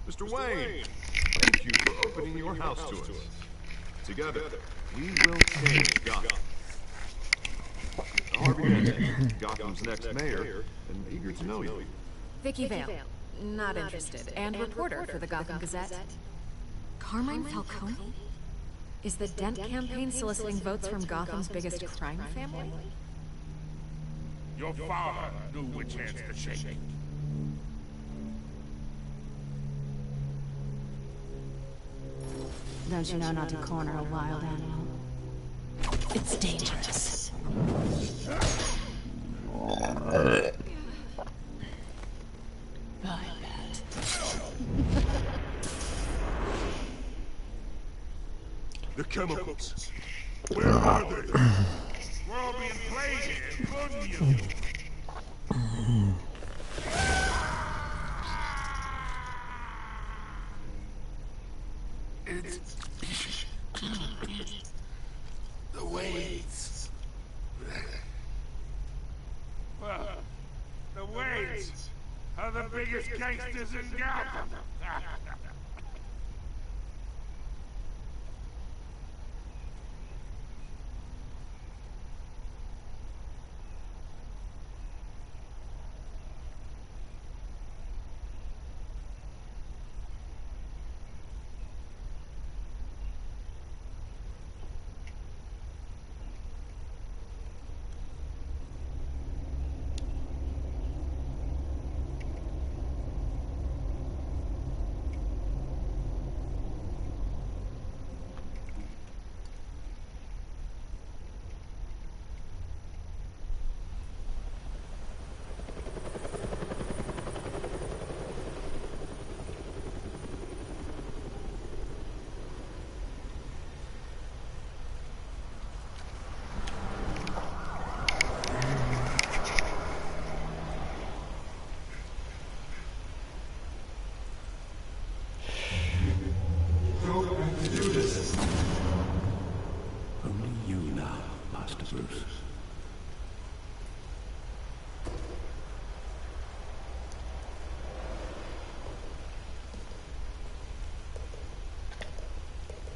Mr. Wayne, thank you for opening your house to us. Together, we will change Gotham. Harvey Dent, Gotham's next mayor, and eager to know you. Vicky Vale, not interested, and reporter for the Gotham Gazette. Carmine Falcone? Is the Dent campaign soliciting votes from Gotham's biggest crime family? Your father knew which hands to shake. Don't you know not to corner a wild animal? It's dangerous. Bye, Pat. The chemicals. Where are they? We're all being played here, couldn't you? It's... the Wades. Well, the Wades are the biggest gangsters in Gotham.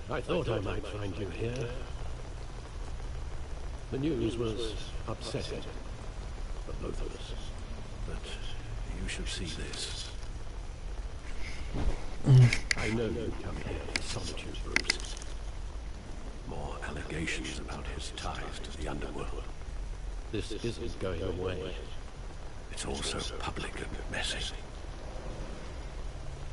I thought I might find you here. The news was upsetting for both of us. But you should see this. I know you come here for solitude, Bruce. More allegations about his ties to the underworld. This isn't going away. It's also public and messy.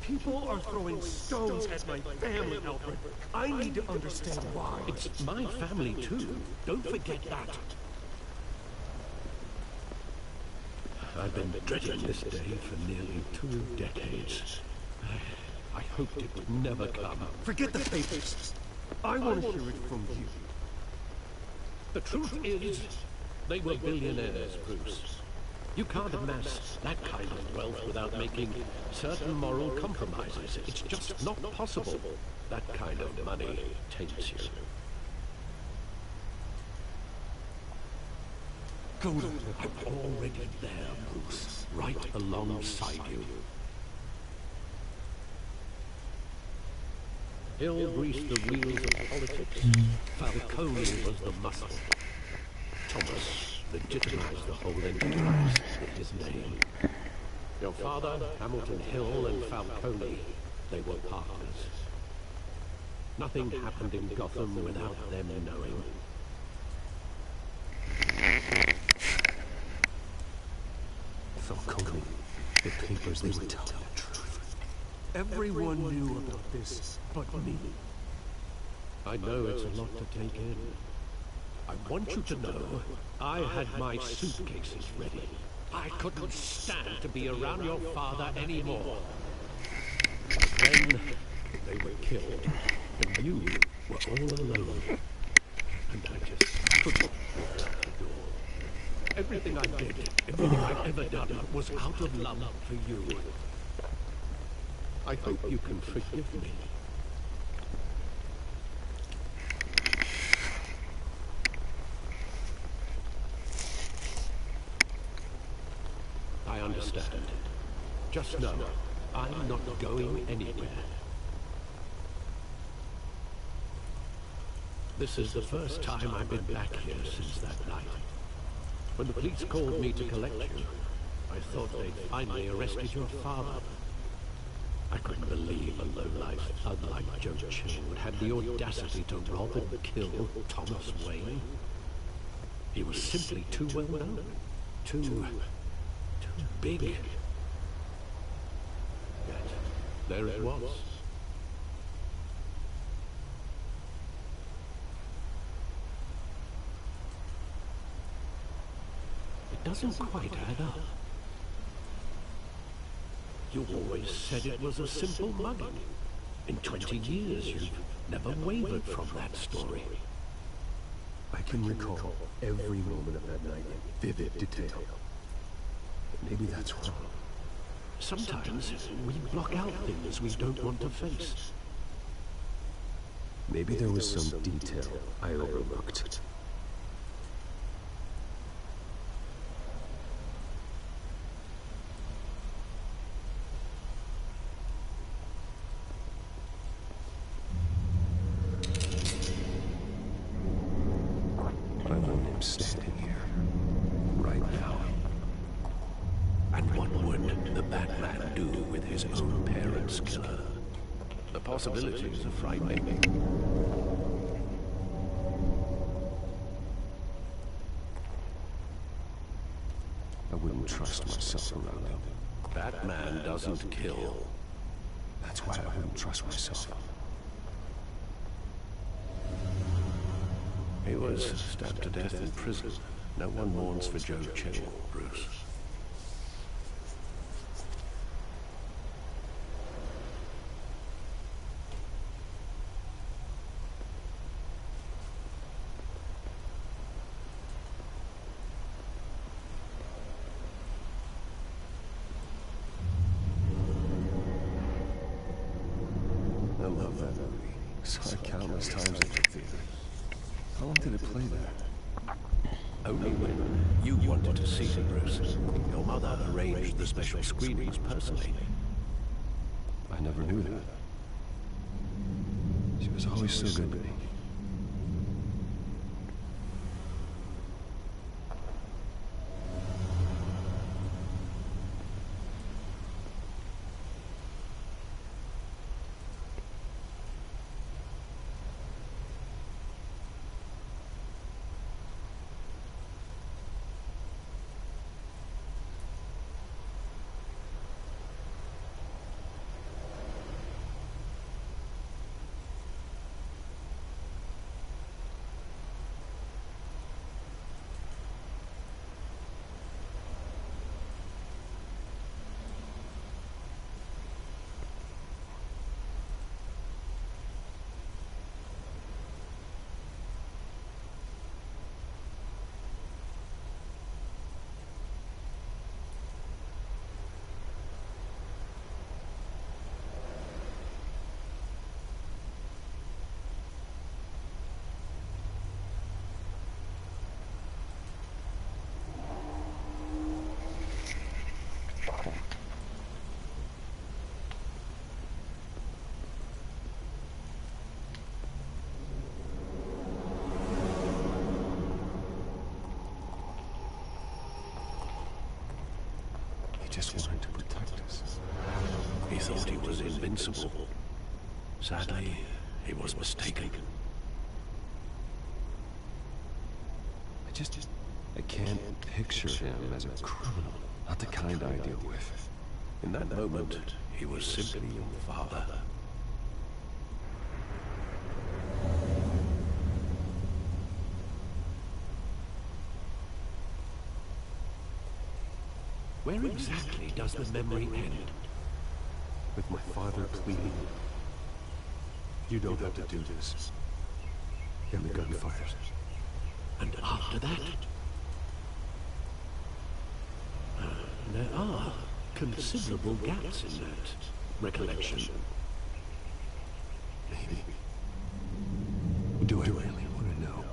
People are throwing stones at my family, Alfred. I need to understand why. It's my family, too. Don't forget that. I've been dreading this day for nearly 2 decades. I hoped it would never come. Forget the papers. I want to hear it from you. The truth is, they were billionaires, Bruce. You can't amass that kind of wealth without making certain moral compromises. It's just not possible. That kind of money taints you. Go to I'm already there, Bruce. Right alongside you. Hill greased the wheels of politics. Falcone was the muscle. Thomas legitimized the whole enterprise with his name. Your father, Hamilton Hill, and Falcone, they were partners. Nothing happened in Gotham without them knowing. Falcone, the papers, they were telling the truth. Everyone knew about this but me. I know it's a lot to take in. I want you to know, I had my suitcases ready. I couldn't stand to be around your father anymore. But then, they were killed, and you were all alone. And I just couldn't shut the door. Everything I did, everything I've ever done, was out of love for you. I hope you can forgive me. I understand. Just know, I'm not going anywhere. This is the first time I've been back here since that night. When the police called me to collect you, I thought they'd finally arrested your father. I couldn't believe a lowlife thug like Joe Chill would have the audacity to rob and kill Thomas Wayne. He was simply too well known. Too big. Yet, there it was. It doesn't quite add up. You always said it was a simple mugging. In 20 years, you've never wavered from that story. I can recall every moment of that night in vivid detail. But maybe that's wrong. Sometimes we block out things we don't want to face. Maybe there was some detail I overlooked. I'm standing here, right now. And what would the Batman do with his own parents' killer? The possibilities are frightening. I wouldn't trust myself around him. Batman doesn't kill. That's why I wouldn't trust myself. He was stabbed to death in prison. No one mourns for Joe Chill, Bruce. I love that movie. Saw it countless times at the theater. How long did it play there? Only when you wanted to see it, Bruce. Your mother arranged the special screenings personally. I never knew that. She was always so good to me. He just wanted to protect us. He thought he was invincible. Sadly, he was mistaken. I can't picture him as a criminal. Not the kind I deal with. In that moment, he was simply your father. Where exactly does the memory end? With my father pleading, "You don't have to do this." And the gun fires. And after that? There are considerable gaps in that recollection. Maybe. Do I really want to know?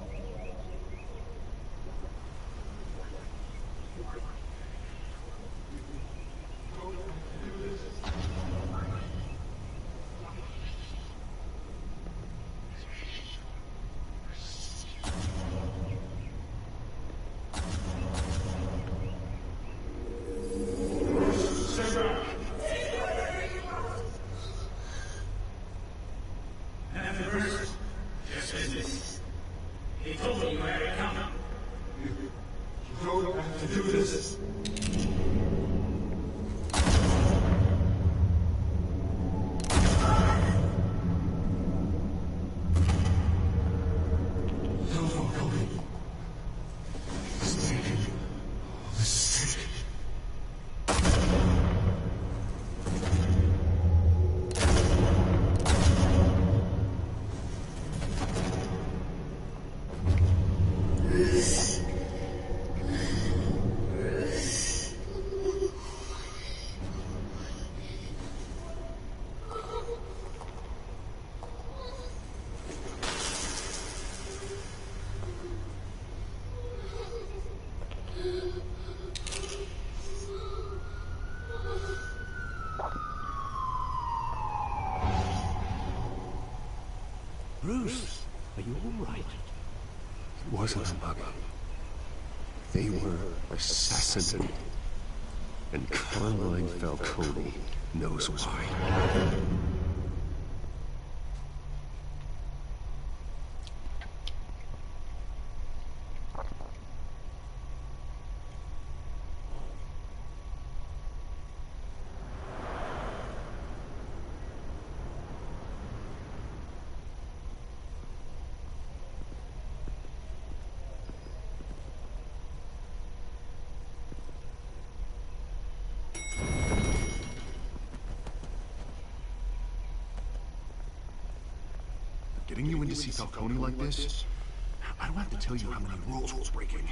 Bruce, are you all right? It wasn't a mug. They were assassinated. And Carmine Falcone knows why. Getting you in to see Falcone like this? I don't have to tell you how many rules we're breaking.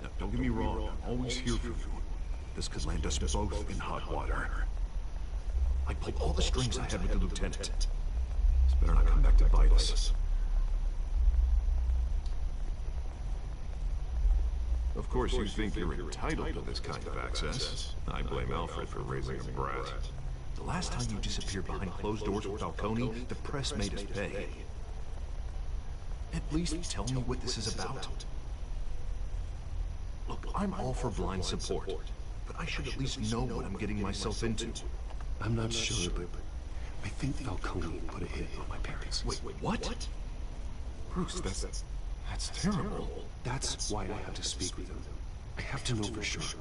Now, don't get me wrong, I'm always here for you. This could land us both in hot water. I pulled all the strings I had with the lieutenant. This better not come back to bite us. Of course, you think you're entitled to this kind of access. I blame Alfred for raising a brat. The last time you disappeared behind closed doors with Falcone, the press made us pay. At least tell me what this is about. Look, I'm all for blind support, but I should at least know what I'm getting myself into. I'm not sure, but I think Falcone put a hit on my parents. Wait, what? Bruce, that's terrible. That's why I have to speak with him. I have to know for sure.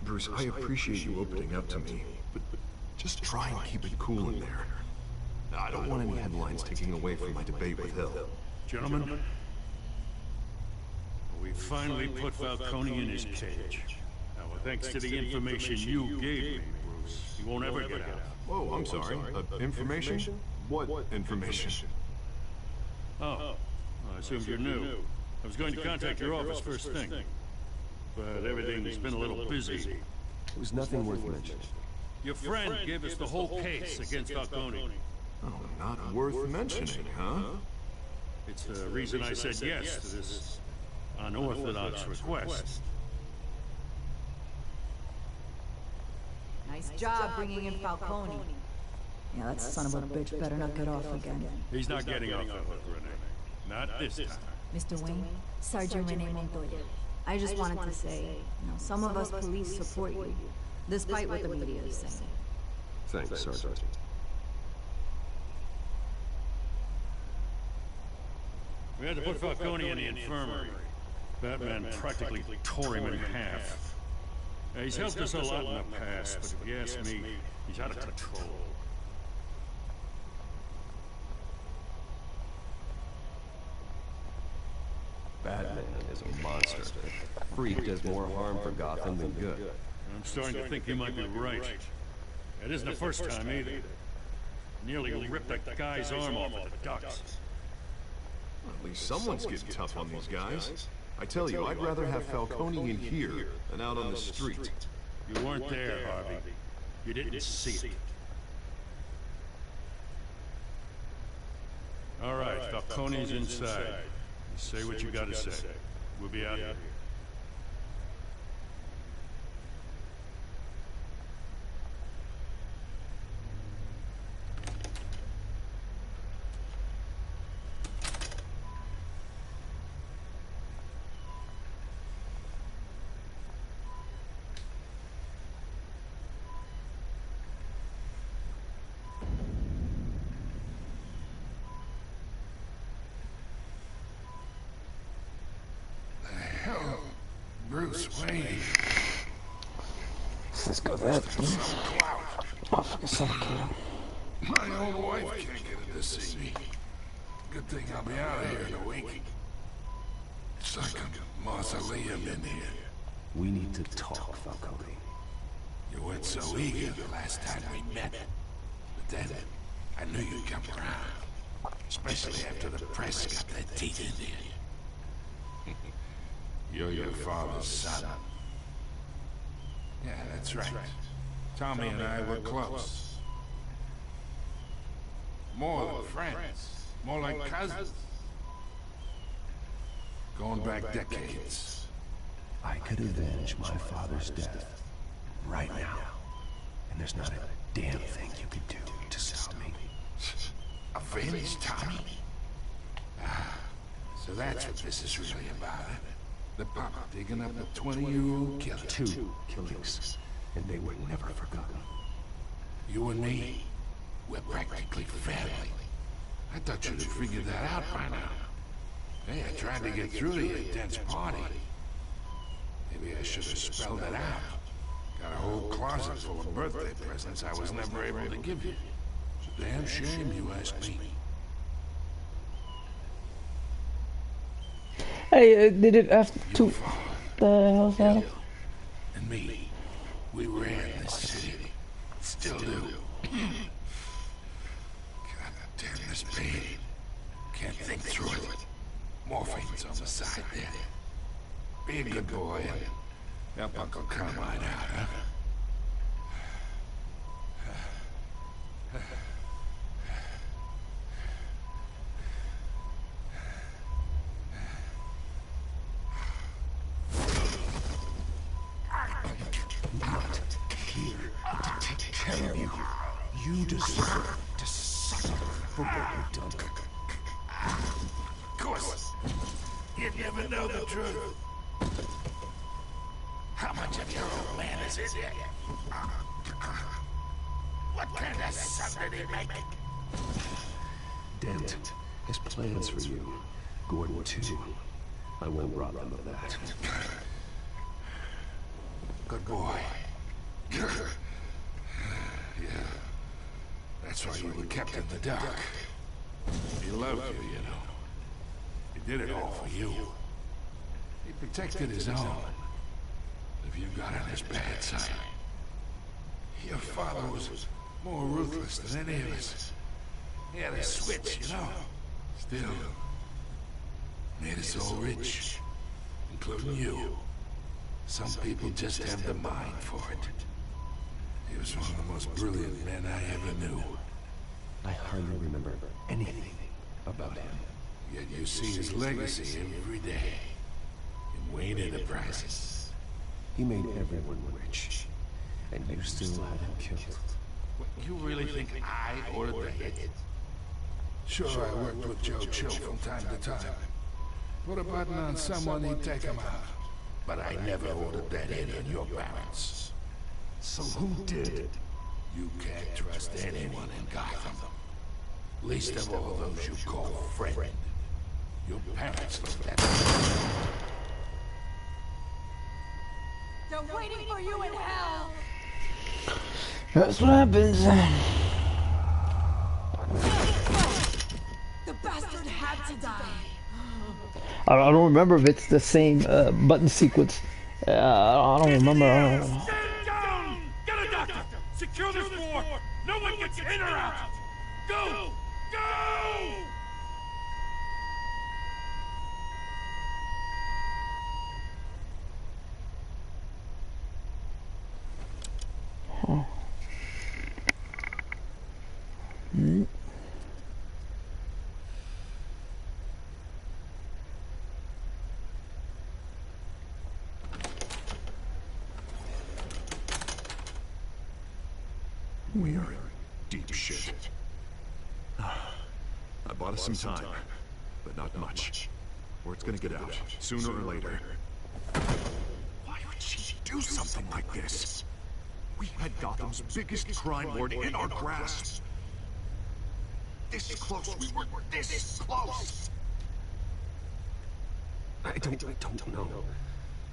Bruce, I appreciate you opening up to me, but just try and keep it cool in there. I don't want any headlines taking away from my debate with Hill. Gentlemen, we finally put Falcone in his cage. Now, thanks to the information you gave me, Bruce, he won't ever get out. Whoa, I'm sorry. Information? What information? Oh, I assumed you knew. I was going to contact your office first thing, but everything's been a little busy. It was nothing worth mentioning. Your friend gave us the whole case against Falcone. Oh, not worth mentioning, huh? It's the reason I said yes to this unorthodox request. Nice job bringing in Falcone. Yeah, that son of a bitch better not get off again. He's not getting off the hook, Renee. Not this time. Mr. Wayne, Sergeant Rene Montoya. I just wanted to say, some of us police support you, despite what the media is saying. Thanks, Sergeant. We had to put Falcone in the infirmary. Batman practically tore him in half. He's helped us a lot in the past, but if you ask me, he's out of control. Batman is a monster. Freak does more harm for Gotham than good. I'm starting to think you might be right. It isn't the first time either. Nearly ripped that guy's arm off at the docks. At least someone's getting tough on these guys. I tell you, I'd rather have Falcone in here than out on the street. You weren't there, Harvey. You didn't see it. All right, Falcone's inside. You say what you gotta say. We'll be out here. Bruce Wayne. Let's go that. Motherfucker suffocated. My own wife can't get in to see me. Good thing I'll be out of here in a week. It's like a mausoleum in here. We need to talk, Falcone. You weren't so eager the last time we met. But then, I knew you'd come around. Especially after the press got their teeth in you. You're your father's son. Yeah, that's right. Tommy and I were close. More than friends. More like cousins. Going back decades. I could avenge my father's death right now. And there's not a damn thing you could do to stop me. Avenge Tommy? So that's what this is really about. The papa digging up a 20-year-old killer. 2 killings, and they were never forgotten. You and me, we're practically family. I thought you'd have figured that out by now. Hey, I tried to get through to your dense party. Maybe I should have spelled it out. Got a whole closet full of birthday presents I was never able to give you. It's a damn shame you asked me. Hey, did it have to... The hell's that? And me, we ran this city. Still do. God damn this pain. Can't think through it. Morphine's on the side there. Be a good boy and help Uncle Carmine out, huh? Not here to take care of you. You deserve to suffer for what you've done. Of course. You never know the truth. How much of your old man is in there? What kind of son did he make? Dent has plans for you. Gordon, too. I won't rob him of that. Good boy. Yeah. That's why you were kept in the dark. He loved you, you know. He did it all for you. He protected his own. If you got on his bad side. Your father was more ruthless than any of us. He had a switch, you know. Still, made us all rich, including you. Some people just have the mind for it. He was one of the most brilliant men I ever knew. I hardly remember anything about him. Yet you see his legacy every day in Wayne Enterprises. He made everyone rich, and you still had him killed. You really think I ordered the hit? Sure, I worked with Joe Chill from time to time. Put a button on someone, he'd take him out. But I never ordered that hit on your parents. So who did? You can't trust anyone in Gotham. Least of all those you call friend. Your parents looked at me. They're waiting for you in hell! That's what happens. The bastard had to die. I don't remember if it's the same button sequence. I don't remember. Stand down! Get a doctor! Secure this floor! No one gets in or out! Go! Go! Huh. Hmm. We are in deep shit. I bought us some time, but not much. Word's gonna get out, sooner or later. Why would she do something like this? We had Gotham's biggest crime lord in our grasp. This close, we were this close! I don't know.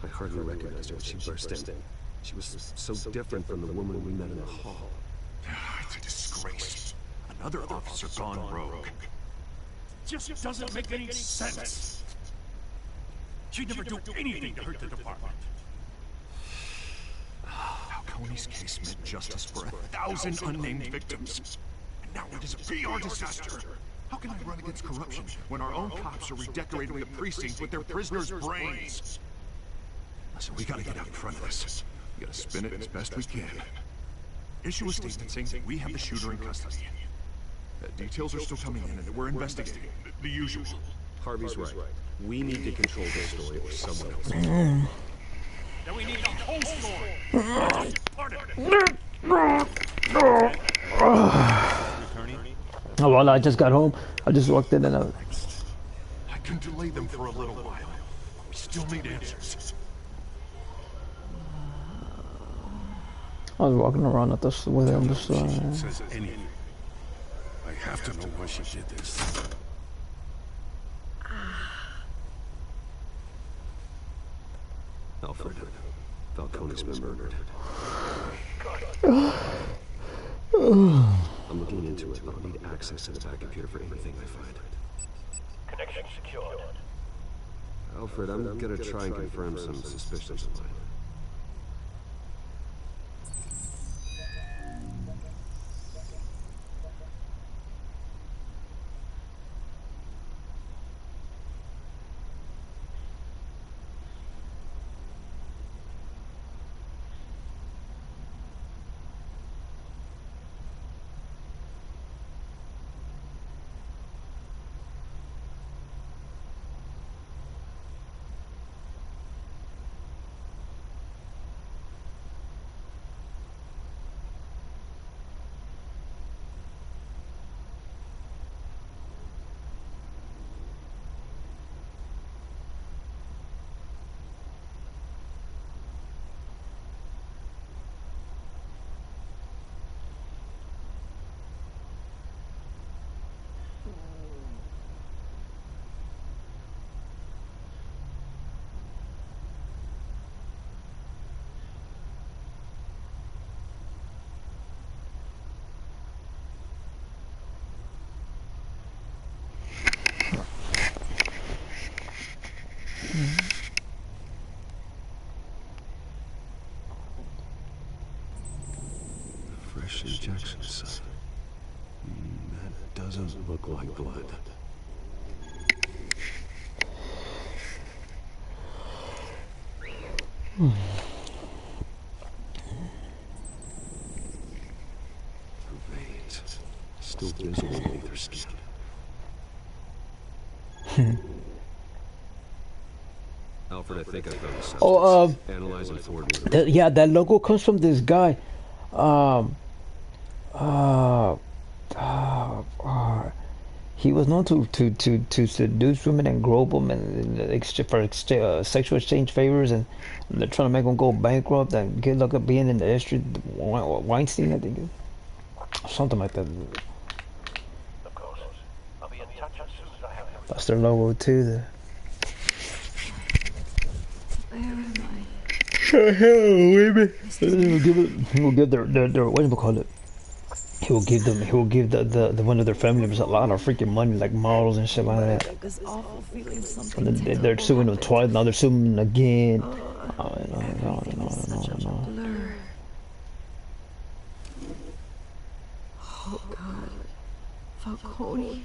I hardly recognized her when she burst in. She was so different from the woman we met in the hall. It's a disgrace. Another officer gone rogue. Just doesn't make any sense. She'd never do anything to hurt the department. Falcone's case meant justice for 1,000 unnamed victims. And now it is a PR disaster. How can I run against corruption when our own cops are redecorating the precinct with their prisoners' brains? Listen, we gotta get out in front of this. We gotta spin it as best we can. Issue a statement saying we have the shooter in custody. Details are still coming in and we're investigating. The usual. Harvey's right. We need to control this story or someone else. Then we need a whole story. Oh, well, I just got home. I just walked in and for a little while. We still need answers. I was walking around at this with him. Just says anything. I have to know why she did this. Alfred, Falcone's been murdered. I'm looking into it, but I'll need access to the back computer for anything I find. Connection secured. Alfred, I'm gonna try and confirm some suspicions of mine. Fresh injection site. That doesn't look like blood. Veins. Still visible beneath her skin. Alfred, I think I found the substance. Oh, Analyzing Ford. yeah, that logo comes from this guy. He was known to seduce women and grope them and sexual exchange favors, and they're trying to make him go bankrupt and get luck at being in the history. Weinstein, I think, something like that. Of course. I'll be in touch as soon as I have everything. That's their logo too. Where am He'll give their what do you call it? He will give the one of their family members a lot of freaking money, like models and shit like that. Like this awful feeling And then they're suing him twice, now they're suing him again. Such a blur. Oh God, Falcone.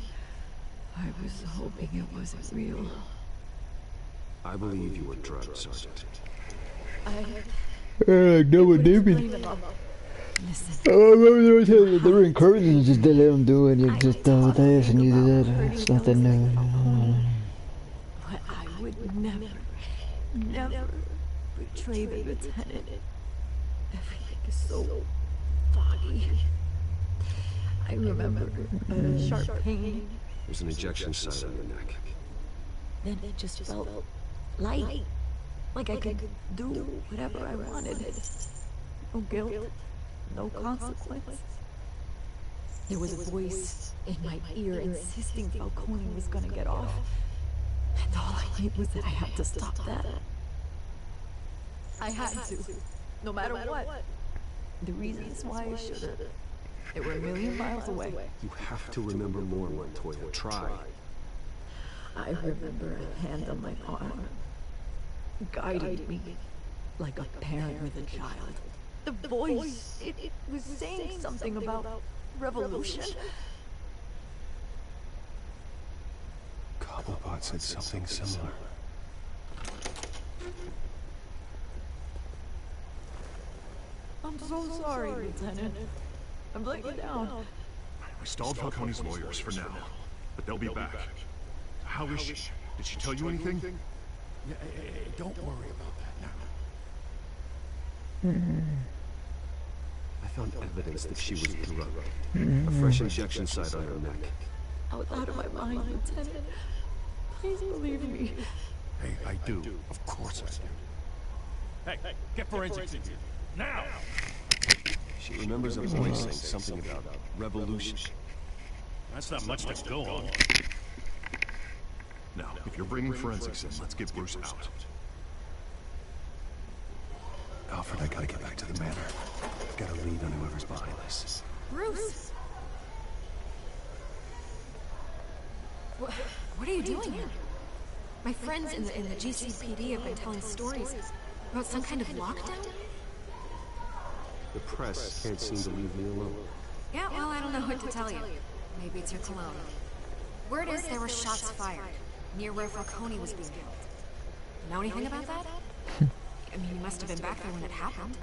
I was hoping it wasn't real. I believe you were drugged, Sergeant. No one did me. Oh, they were encouraging you, just let them do it. You just do this and you do that. It's nothing new. But I would never betray the lieutenant. Everything is so foggy. I remember a sharp pain. There's an injection site on your neck. Then it just felt light. Like I could do whatever I wanted. No guilt, no consequence. There was a voice in my ear insisting Falcone was gonna get off. And all I knew was that I had to stop that. I had to, no matter what. The reasons why I should've, they were a million miles away. You have to remember more, Montoya. Try. I remember a hand on my arm, guiding me like a parent with a child. The voice, it was saying something about revolution. Cobblepot said something similar. I'm so sorry, Lieutenant. I'm letting you down. We stalled Falcone's lawyers for now, but they'll be back. How is she? Did she tell you anything? Yeah, don't worry about that now. I found evidence that she was drugged. A fresh injection site on her neck. I was out of my mind, Lieutenant. Please believe me. Hey, I do. Of course I do. Hey, get forensics in here. Now! She remembers a voice saying something about revolution. That's not much to go on. Now, if you're bringing forensics in, let's get Bruce out. Alfred, I gotta get back to the manor. Gotta lead on whoever's behind this. Bruce! What are you doing here? My friends in the GCPD have been telling stories about some kind of lockdown? The press can't seem to leave me alone. Yeah, well, I don't know what to tell you. Maybe it's your cologne. Word is there were shots fired near where Falcone was being held. Know anything about that? I mean, you must have been back there when it happened.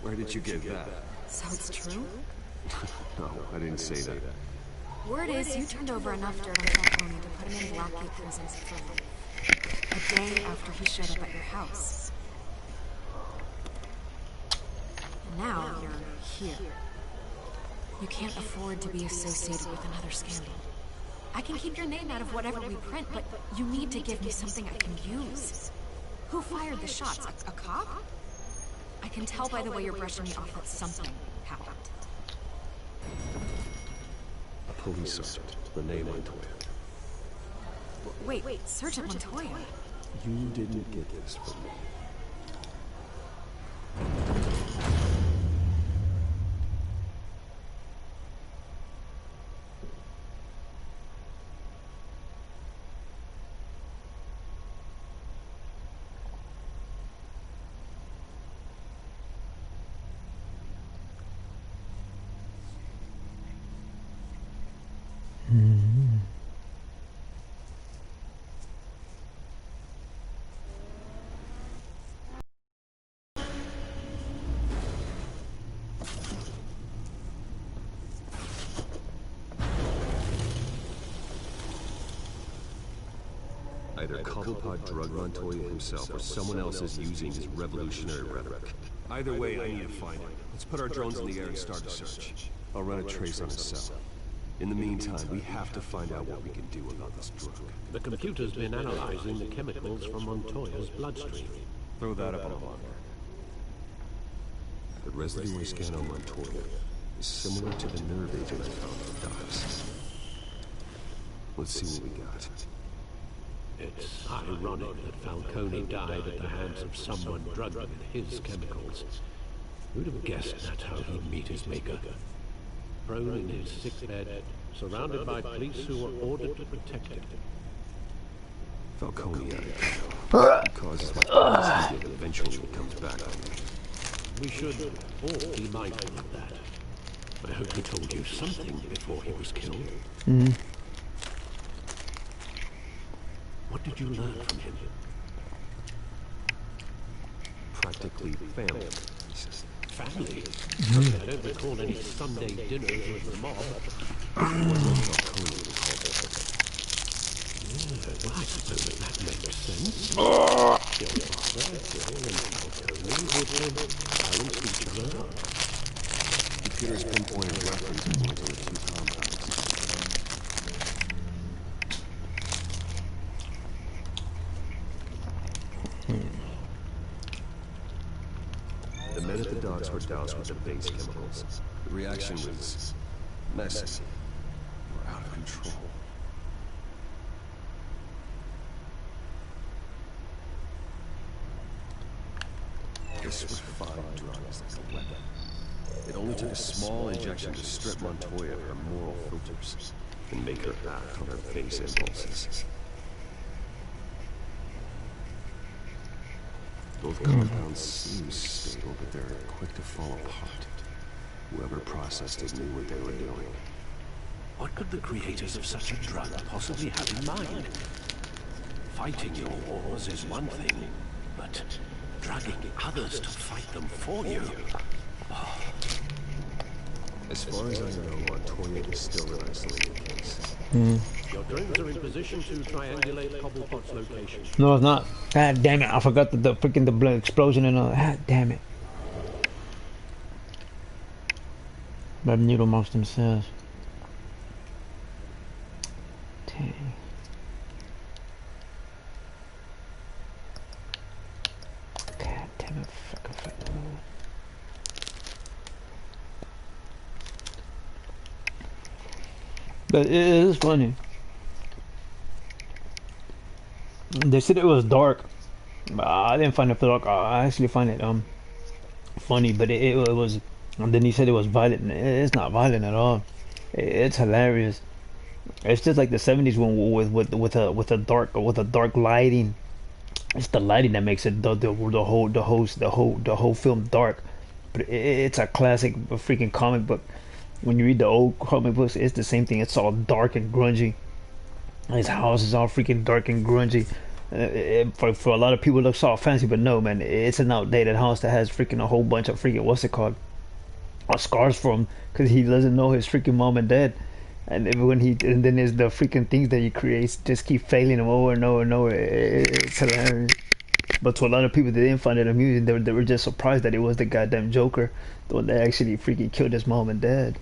Where did you get that? So it's true? No, I didn't say that. Word is you turned over enough dirt on Falcone to put him in Blackgate prisons for life. A day after he showed up at your house. And now you're here. You can't afford to be associated with another scandal. I can keep your name out of whatever we print, but you need to give me something I can use. Who fired the shots? A cop? I can tell by the way you're brushing me off that something happened. A police sergeant. Renee Montoya. Wait, Sergeant Montoya? You didn't get this from me. Either Cobblepot drugged Montoya himself or someone else is using his revolutionary rhetoric. Either way, I need to find him. Let's put our drones in the air and start a search. I'll run a trace on his cell. In the meantime, we have to find out what we can do about this drug. The computer's been analyzing the chemicals from Montoya's bloodstream. Throw that up on a monitor. The residue scan on Montoya is similar to the nerve agent I found on Docs. Let's see what we got. It's ironic that Falcone died at the hands of someone drugged with his chemicals. Who'd have guessed that's how he'd meet his maker? Prone in his sickbed, surrounded by police who were ordered to protect him. Falcone out of control. He causes my problems and eventually he comes back on me. We should all be mindful of that. I hope he told you something before he was killed. What did you learn from him? Practically family. Family? I don't recall any Sunday dinners with the mob. Well, I suppose that makes sense. Your father, Bill, and Falcone would balance each other out. Computer's pinpointed reference points on the two compounds. The men at the docks were doused with the base chemicals. The reaction was messy. We're out of control. This was fine drugs as a weapon. It only took a small injection to strip Montoya of her moral filters and make her act on her base impulses. Both compounds seem stable, but they're quick to fall apart. Whoever processed it knew what they were doing. What could the creators of such a drug possibly have in mind? Fighting your wars is one thing, but drugging others to fight them for you? Oh. As far as I know, Montoya is still an isolated case. Your drones are in position to triangulate Cobblepot's location. No, it's not. God damn it! I forgot the freaking blood explosion and all. God damn it! Magneto amongst themselves. Damn But it is funny. They said it was dark. I didn't find it dark. I actually find it funny, but it was. And then he said it was violent. It's not violent at all. It's hilarious. It's just like the '70s one with a dark lighting. It's the lighting that makes it the whole film dark. But it's a classic freaking comic book. When you read the old comic books, it's the same thing. It's all dark and grungy. His house is all freaking dark and grungy. For a lot of people, it looks all fancy, but no, man, it's an outdated house that has freaking a whole bunch of freaking what's it called, scars for him because he doesn't know his freaking mom and dad. And then there's the freaking things that he creates just keep failing him over and over and over. It's hilarious. But to a lot of people, they didn't find it amusing. They were just surprised that it was the goddamn Joker, the one that actually freaking killed his mom and dad.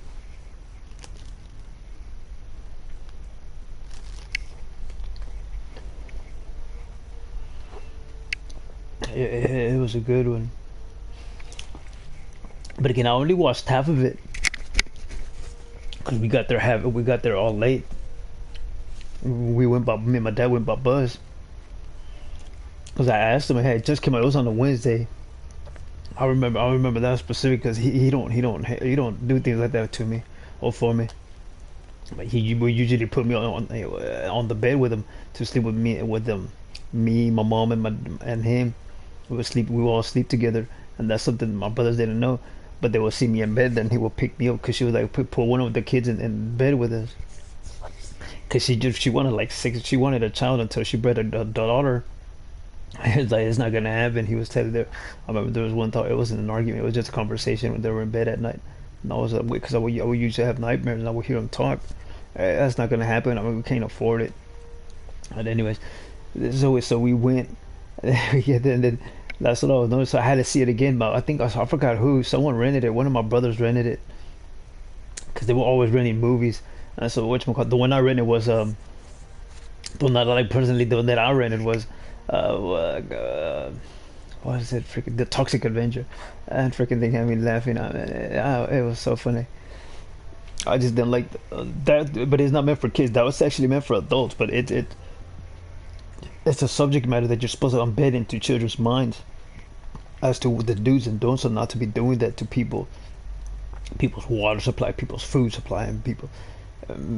It was a good one. But again, I only watched half of it because we got there all late. Me and my dad went by bus. Because I asked him, hey, it just came out. It was on a Wednesday. I remember that specific because he don't do things like that to me or for me. But he would usually put me on the bed with him to sleep with me, my mom, and him. We would all sleep together, and that's something my brothers didn't know. But they would see me in bed, then he would pick me up because she was like put one of the kids in bed with us. Cause she wanted a child until she bred a daughter. It's like, it's not gonna happen. He was telling her. I remember there was one thought. It wasn't an argument. It was just a conversation when they were in bed at night. And I was like, because I would usually have nightmares and I would hear them talk. That's not gonna happen. I mean, we can't afford it. But anyways, so we went. Yeah, then that's what I was noticing. So I had to see it again. But I forgot who. Someone rented it. One of my brothers rented it. Cause they were always renting movies. And so the one I rented was the one that I like personally. The one that I rented was. What is it? Freaking The Toxic Avenger. And freaking thing had me laughing. It was so funny. I just didn't like that, but it's not meant for kids. That was actually meant for adults. But it's a subject matter that you're supposed to embed into children's minds as to the do's and don'ts of not to be doing that to people's water supply, people's food supply, and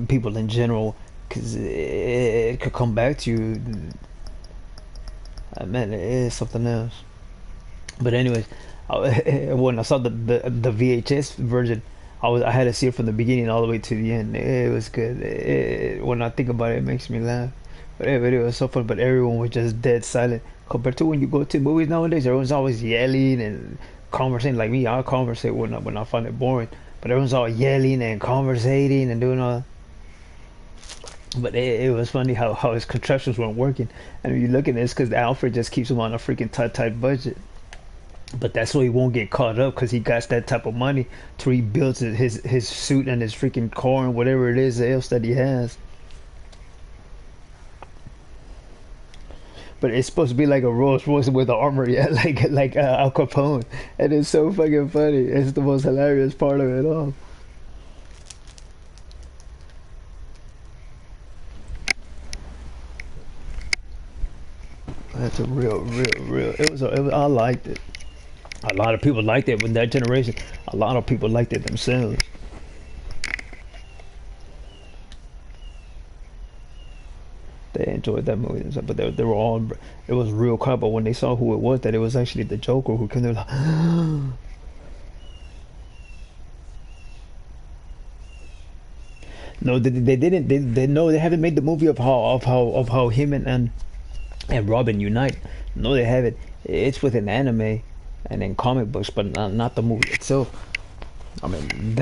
people in general, because it could come back to you. Man, it is something else. But anyways, when I saw the VHS version, I had to see it from the beginning all the way to the end. It was good. When I think about it, it makes me laugh. But it was so fun. But everyone was just dead silent compared to when you go to movies nowadays. Everyone's always yelling and conversing. Like me, I'll conversate when I find it boring. But everyone's all yelling and conversating and doing all that. But it was funny how his contraptions weren't working. And when you look at this, because Alfred just keeps him on a freaking tight budget. But that's why he won't get caught up, because he got that type of money to rebuild his suit and his freaking car and whatever it is else that he has. But it's supposed to be like a Rolls Royce with the armor, yeah, like Al Capone. And it's so fucking funny. It's the most hilarious part of it all. That's a real. It was. I liked it. A lot of people liked it with that generation. A lot of people liked it themselves. They enjoyed that movie and stuff, but they were all. It was real crap. But when they saw who it was, that it was actually the Joker who came, they were like, no, they didn't. They haven't made the movie of how him and Robin unite. No, they haven't. It's within anime and in comic books, but not the movie itself. I mean,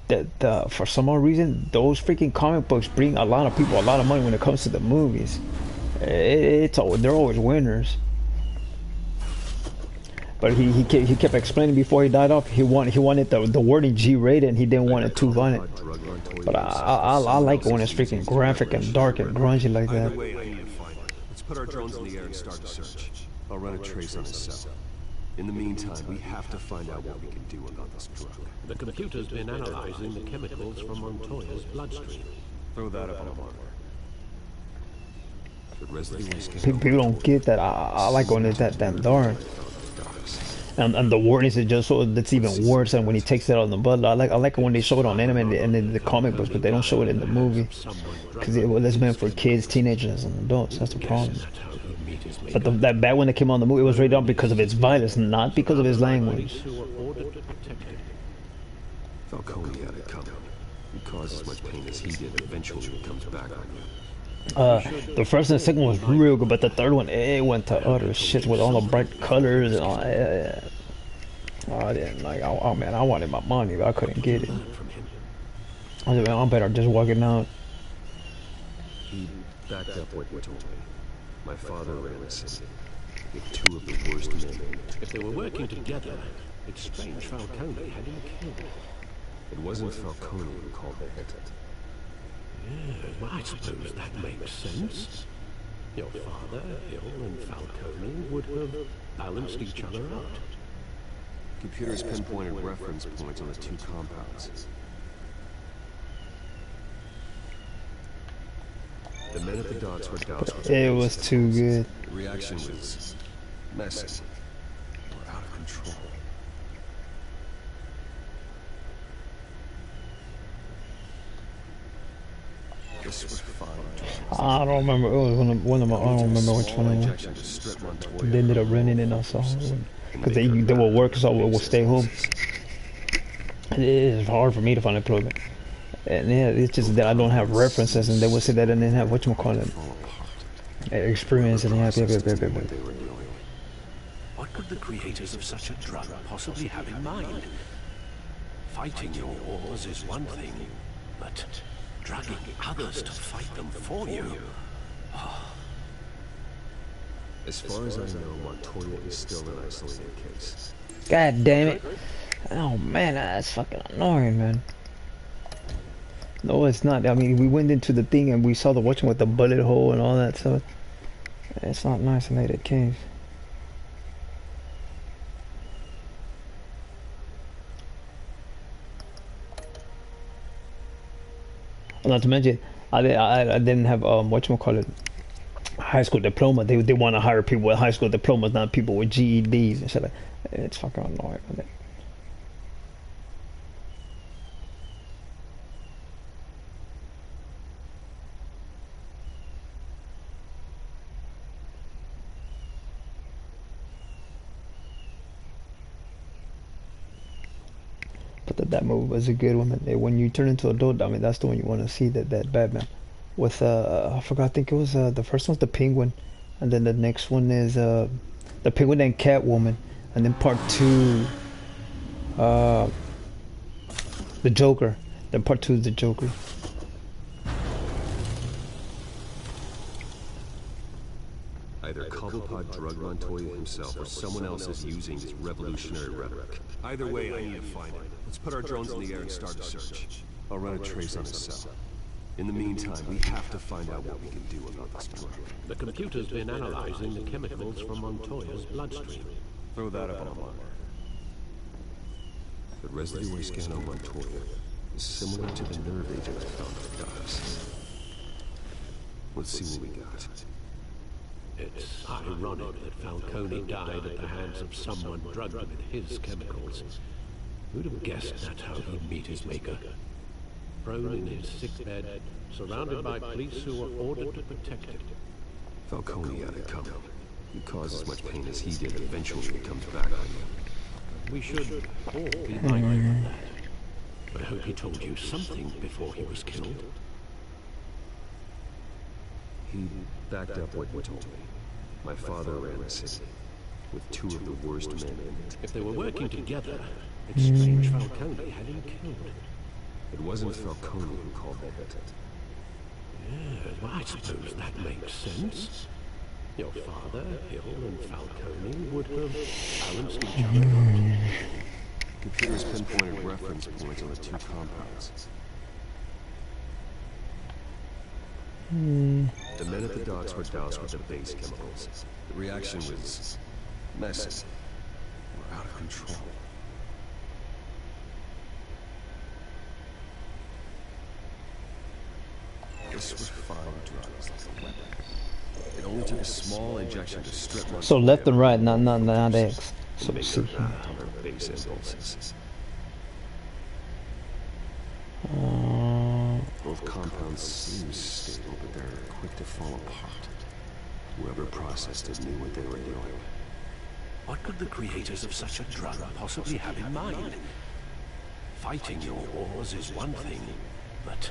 that for some odd reason, those freaking comic books bring a lot of people a lot of money when it comes to the movies. They're always winners. But he kept explaining before he died off. He wanted the wording G-rated, and he didn't want it too violent. But I like when it's freaking graphic and dark and grungy like that. Let's put our drones in the air and start the search. I'll run a trace on his cell. In the meantime, we have to find out what we can do about this drug. The computer's been analyzing the chemicals from Montoya's bloodstream. Throw that up on a monitor. The residue is People don't get that. I like when it's that damn dark. And the wording is just so that's even worse than when he takes it out in the blood. I like it when they show it on anime and in the comic books, but they don't show it in the movie because it's meant for kids, teenagers, and adults. That's the problem. But that bad one that came on the movie, it was rated on because of its violence, not because of his language. Falcone had it coming. You cause as much pain as he did, eventually it comes back on you. The first and the second one was real good, but the third one, it went to utter shit with all the bright colors and all. I didn't like. Oh man, I wanted my money, but I couldn't get it. I was like, I'm better just walking out. He backed up what you told me. My father ran the city with two of the worst men. If they were working together, it's strange Falcone had him killed. It wasn't Falcone who called the hit. Yeah, well, I suppose that makes sense. Your father, Hill, and Falcone would have balanced each other out. Computers pinpointed reference points on the two compounds. The men at the docks were doused with It was too good. The reaction was messy. Or out of control. This was fine. I don't remember. It was one of my. I don't remember which one it was. They ended up renting it also because they were work, so we'll stay home. It is hard for me to find employment, and yeah, it's just that I don't have references, and they would say that I didn't have whatchamacallit experience, and yeah. What could the creators of such a drug possibly have in mind? Fighting your wars is one thing, but drugging others to fight them for you. As far as I know, Montoya is still an isolated case. God damn it! Oh man, that's fucking annoying, man. No, it's not. I mean, we went into the thing and we saw the watching with the bullet hole and all that stuff. It's not an isolated case. Not to mention, I didn't have whatchamacallit, high school diploma. They want to hire people with high school diplomas, not people with GEDs and shit. Like, it's fucking annoying. But that movie was a good one. When you turn into adult, I mean, that's the one you want to see. That Batman with I forgot. I think it was the first one's the Penguin, and then the next one is the Penguin and Catwoman, and then part 2, the Joker. Then part 2 is the Joker. Either Cobblepot drugged Montoya himself or someone else is using his revolutionary rhetoric. Either way, I need to find him. Let's put our drones in the air and start a search. I'll run a trace on his cell. In the meantime, we have to find out what we can do about this drug. The computer's been analyzing the chemicals from Montoya's bloodstream. Throw that up on a monitor. The residue we scan on Montoya is similar to the nerve agent I found at the docks. Let's see what we got. It's ironic that Falcone died at the hands of someone drugged with his chemicals. Who'd have guessed that's how he'd meet his maker? Prone in his sickbed, surrounded by police who were ordered to protect him. Falcone had it coming. You cause as much pain as he did, eventually it comes back on you. We should all be mindful of that. I hope he told you something before he was killed. He backed up what you told me. My father ran the city with two of the worst men in it. If they were working together, it's strange Falcone had him killed. It wasn't Falcone who called the hit. Yeah, well, I suppose that makes sense. Your father, Hill, and Falcone would have balanced each other out. Computers pinpointed reference points on the two compounds. The men at the docks were doused with the base chemicals. The reaction was messy. We're out of control. This was fine drugs like a weapon. It only took a small injection to strip Montoya. So left and right, not X. So make see. her act on her base impulses. Both compounds seem stable, but they're quick to fall apart. Whoever processed it knew what they were doing. What could the creators of such a drug possibly have in mind? Fighting your wars is one thing, but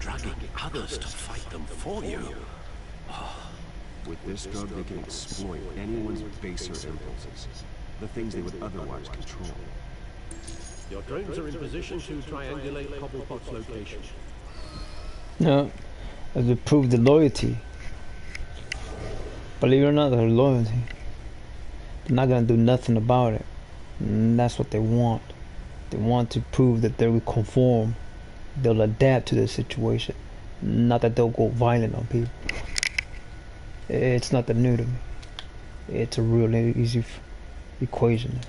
drugging others to fight them for you? With this drug, they can exploit anyone's baser impulses. The things they would otherwise control. Your drones are in position to triangulate Cobblepot's location. No, as to prove the loyalty. Believe it or not, their loyalty. They're not gonna do nothing about it. And that's what they want. They want to prove that they will conform. They'll adapt to the situation. Not that they'll go violent on people. It's not that new to me. It's a real easy equation.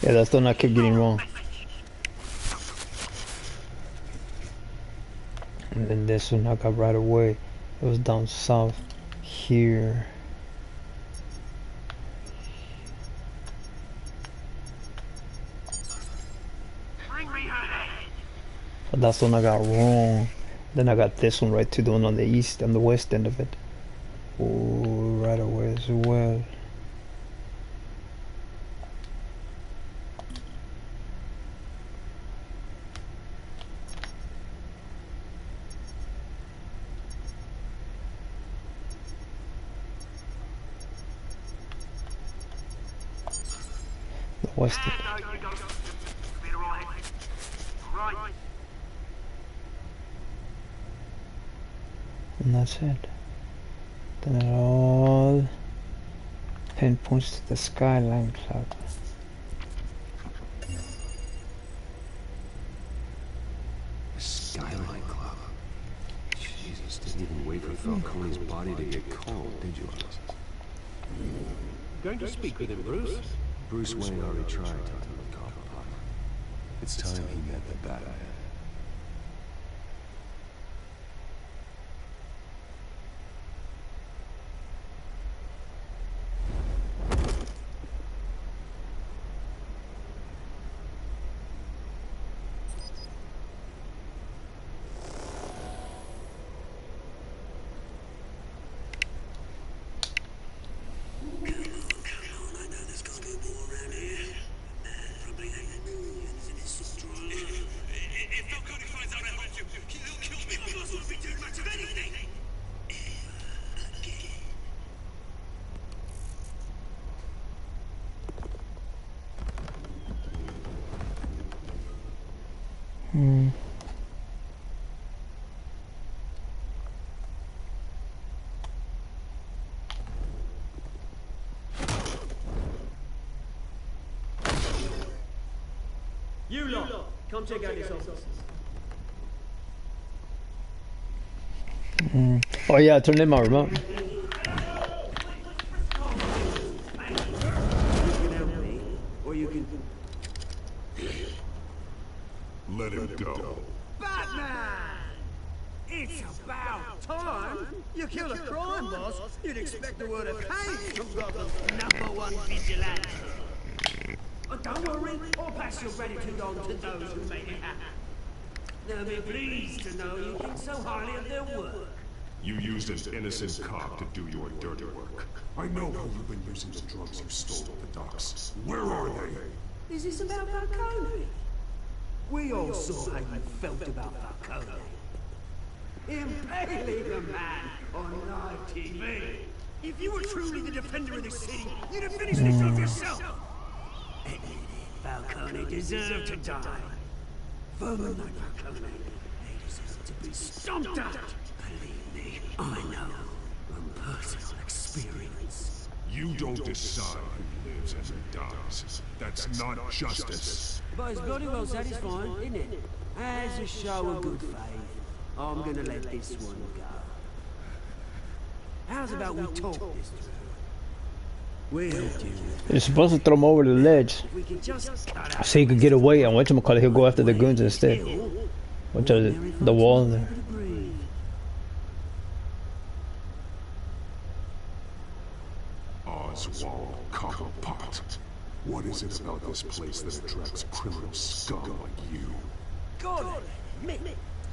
Yeah, that's the one I kept getting wrong. And then this one I got right away. It was down south here. But that's the one I got wrong. Then I got this one right to the one on the east, on the west end of it. Oh, right away as well. West end. And that's it. Then it all pinpoints to the Skyline Club. The Skyline Club? Jesus, didn't even wait for Falcone's body to get cold, did you? Going to speak with him, Bruce? Bruce Wayne already tried talking with Cobblepot. It's time he met the Batman. You lot, come check out his office. Oh yeah, turn in my remote. You can help me, or you can... Let him go. Batman! It's about time! You kill a crime boss, you'd expect the word of pain from Gotham's #1 vigilante. Don't worry, I'll pass your gratitude on to those who made it happen. They'll be pleased to know you think so highly of their work. You used an innocent cop to do your dirty work. I know who you've been using the drugs you stole at the docks. Where are they? Is this about Falcone? We all saw how you felt about Falcone. Impaling a man on live TV. If you were truly the defender of the city, you'd have finished this off yourself. Falcone deserved to die. Vermin like Falcone, they deserve to be stomped out. Believe me, I know from personal experience. You don't decide who lives and who dies. That's not justice. But it's bloody well satisfying, isn't it? As a show of good faith, I'm gonna let this one go. How's about we talk this through? We'll do it. You're supposed to throw him over the ledge so he could get away, and whatchamacallit, he'll go after the goons instead. Watch out, the wall in there. Oswald Cobblepot. What is it about this place that attracts criminal scum like you? God, admit,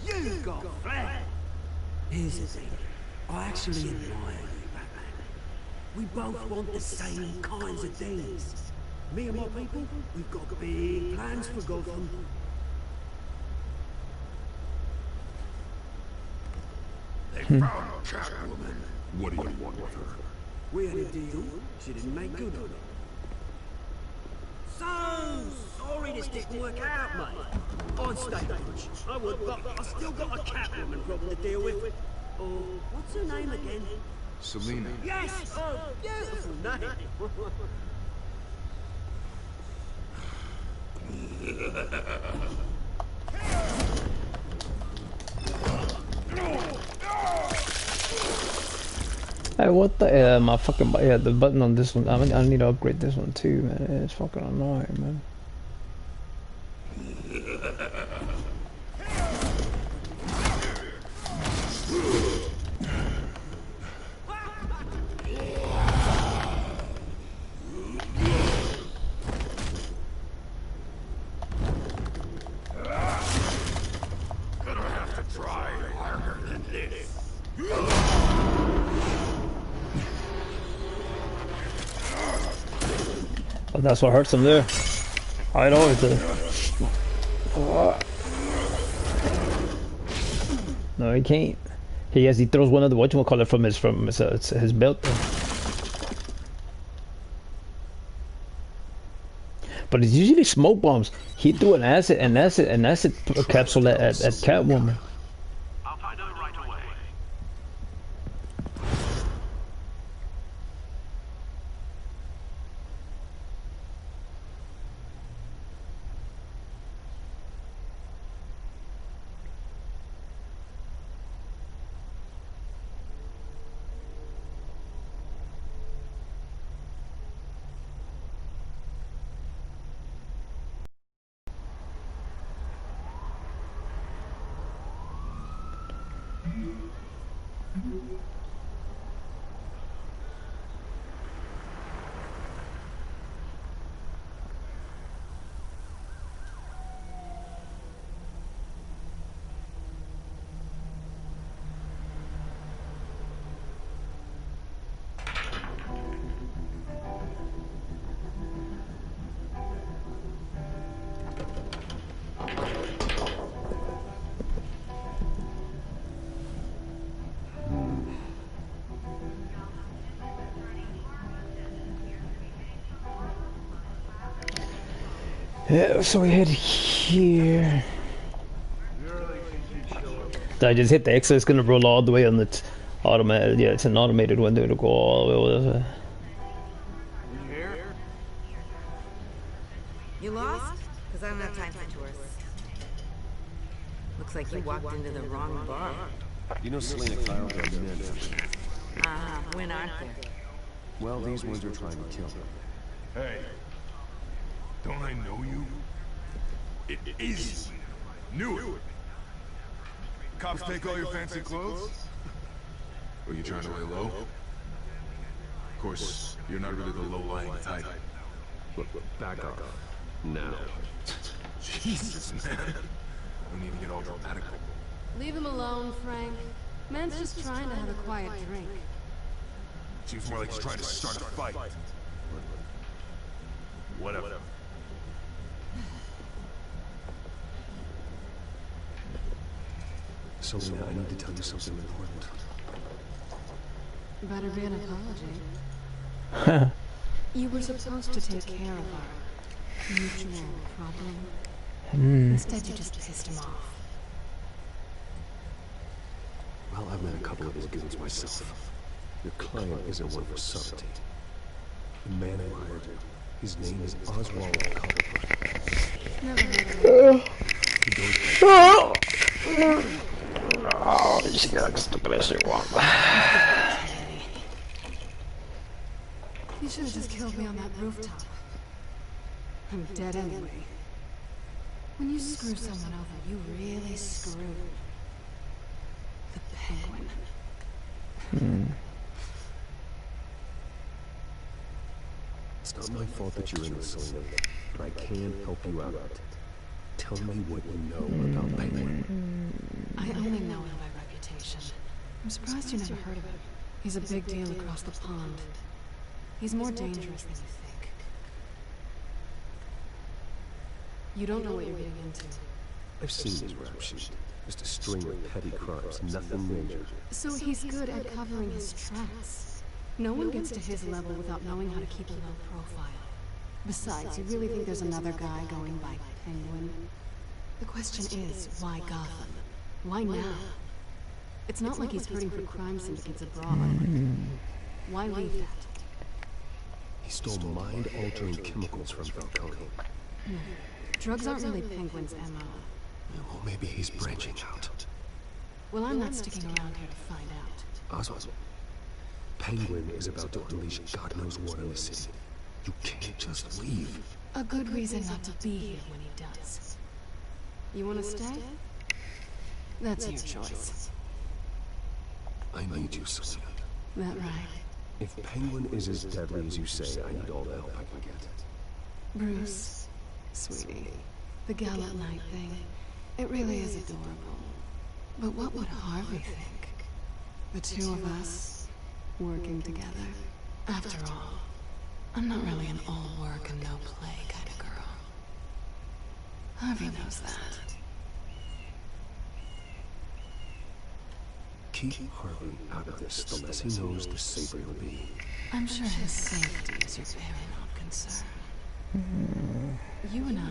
you got flair. Here's the thing. I actually admire you, Batman. We both want the same kinds of things. Me and my people, we've got big plans for Gotham. They found Catwoman. What do you want with her? We had a deal. She didn't make good on it. So sorry this didn't work out, mate. I'd stay punch. I would, but I still got a Catwoman problem to deal with. Oh, what's her name again? Selina. Yes! Oh, beautiful name. Hey, what the? My fucking the button on this one. I need to upgrade this one too, man. It's fucking annoying, man. Gonna have to try harder than this. Oh, that's what hurts him there. I know it did. No, he can't. He throws one of the whatchamacallit from his belt. But it's usually smoke bombs. He threw an acid capsule at Catwoman. I'll find out right away. Yeah, so we head here. Did I just hit the X? So it's gonna roll all the way on the automated. Yeah, it's an automated window. It'll go all the way over there. You lost? Because I don't have time for tourists. Looks like you walked into the wrong bar. You know Selina Kyle got men. When aren't there? Well, these ones are trying to kill her. Hey, don't I know you? It is Knew it. Cops take all your fancy clothes? Were you trying to lay low? Of course, you're not really the low-lying type. Look, back off. Now. Jesus, man. We need to get all dramatic. Leave him alone, Frank. Man's just trying to have a quiet drink. Seems more like he's trying to start a fight. Whatever. Selina, I need to tell you something important. Better be an apology. You were supposed to take care of our mutual problem. Instead, you just pissed him off. Well, I've met a couple of his goons myself. Your client isn't one for subtlety. The man I hired. His name is Oswald Cobblepot. Never heard of him. Oh, she got stupid as shit. You should have just killed me on that rooftop. I'm dead anyway. When you screw someone over, you really screw the Penguin. It's not my fault that you're in this, Selina, but I can help you out. Tell me what you know about Penguin. I only know him by reputation. I'm surprised you never heard of him. He's a big deal across the pond. He's more dangerous than you think. You don't know what you're getting into. I've seen his rap sheet. Just a string of petty crimes, nothing major. So he's good at covering his tracks. No one gets to his level without knowing how to keep a low profile. Besides, you really think there's another guy going by Penguin? The question is, why Gotham? Why now? It's not like he's hurting for crime syndicates abroad. Why leave that? He stole mind-altering chemicals from Falcone. Drugs aren't really Penguin's MO. Well, maybe he's branching out. Well, I'm not sticking around here to find out. Oswald, Penguin is about to unleash God knows what in the city. You can't just leave. A good reason not to be here when he does. You want to stay? That's your choice. I need you, Selina. That right? If Penguin is as deadly as you say, I need all the help I can get. Bruce, sweetie, the gallant night thing, it really is adorable. But what would Harvey think? The two of us, working together. After all, I'm not really an all work and no play kind of girl. Harvey knows that. Keep Harvey out of this. The less he knows, the safer he'll be. I'm sure his safety is your paramount concern. You and I...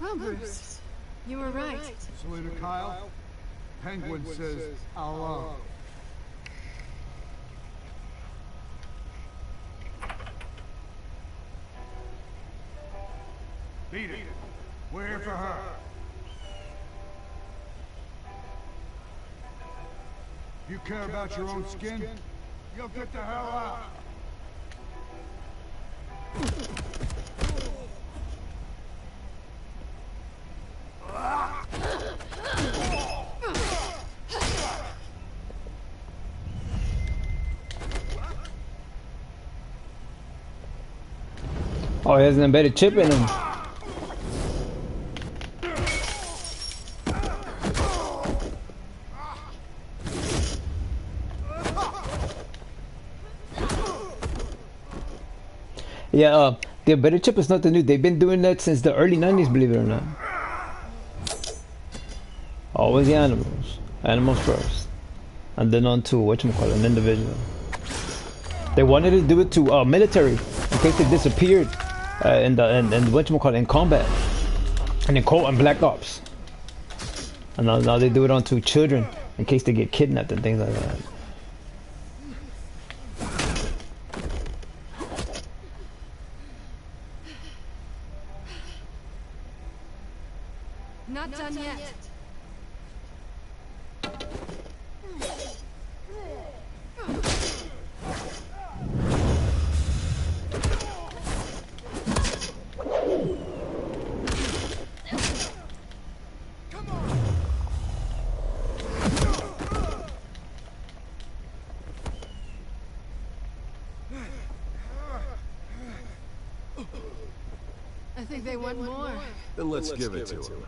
Well, Bruce, you were right. Selina Kyle, Penguin says Allah. Beat it. We're here for her. You care about your own skin? You'll get the hell out. Oh, he has an embedded chip in him. Yeah, the embedded chip is nothing new. They've been doing that since the early 90s, believe it or not. Always the animals. Animals first. And then on to whatchamacallit, an individual. They wanted to do it to military in case they disappeared in whatchamacallit, in combat. And in Black Ops. And now they do it onto children in case they get kidnapped and things like that. Not done yet. I think they want more. Then let's give it to him.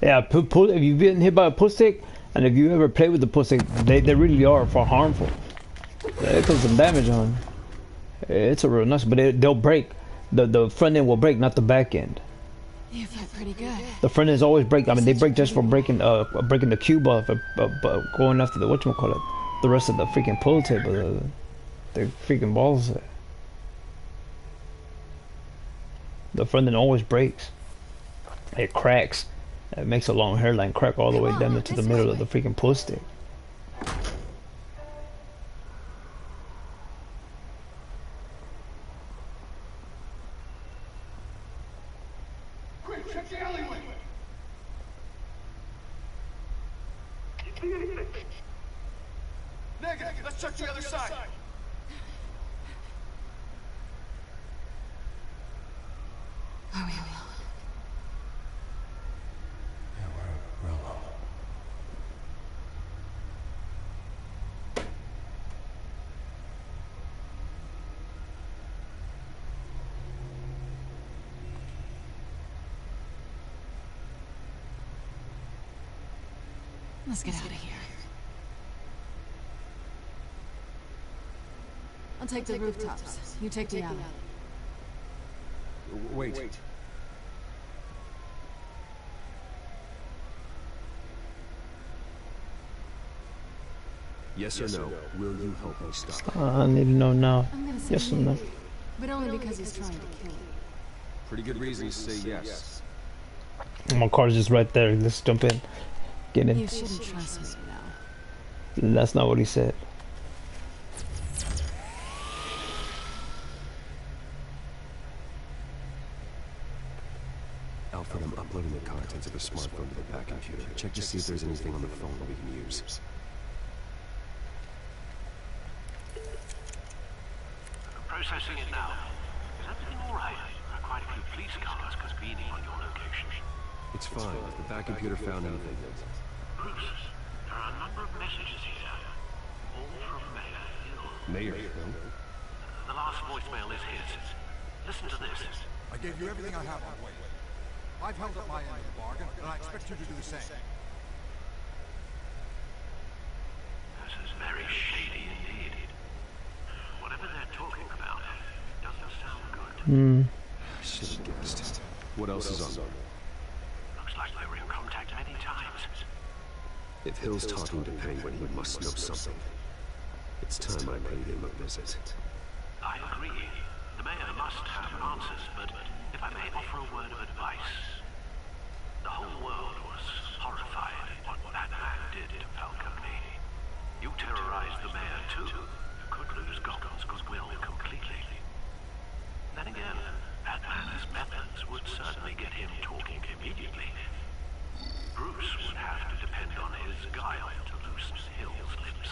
Yeah, if you've been hit by a pull stick, and if you ever play with the pull stick, they really are for harmful. It does some damage on. It's a real nice, but they'll break. The front end will break, not the back end. You fight pretty good. The front ends always break. I mean, they break just for breaking the cube off, going after the whatchamacallit, the rest of the freaking pull table, the freaking balls. The front end always breaks. It cracks. It makes a long hairline crack all the way down into the middle of the freaking pull stick. Quick, check the alleyway. Negative. Let's check the other side. Are we alone? Yeah, we're alone. Let's get out of here. I'll take the rooftops. You take the alley. Wait. Yes or no? Will you help me stop? I need to know now. I'm gonna say Yes or no? but only because he's trying to kill you. Pretty good reason to say yes. My car's just right there. Let's jump in. Get in. You shouldn't trust me now. That's not what he said. Alfred, I'm uploading the contents of a smartphone to the back computer. Check to see if there's anything on the phone that we can use. Processing it now. Is everything alright? There are quite a few police cars convening on your location. It's fine. If the back computer found anything. Bruce, there are a number of messages here. All from Mayor Hill. Mayor Hill? The last voicemail is his. Listen to this. I gave you everything I have on Wade. I've held up my end of the bargain, and I expect you to do the same. This is very shady indeed. Whatever they're talking about doesn't sound good. I should have guessed. What else is on there? Looks like they were in contact many times. If Hill's talking to Penguin, he must know something. It's time I paid him a visit. I agree. The mayor must have answers, but if I may offer a word of advice. The whole world was horrified at what that man did to Falcone. You terrorized the mayor too. You could lose Gotham's goodwill completely. Then again, that man's methods would certainly get him talking immediately. Bruce would have to depend on his guile to loosen Hill's lips.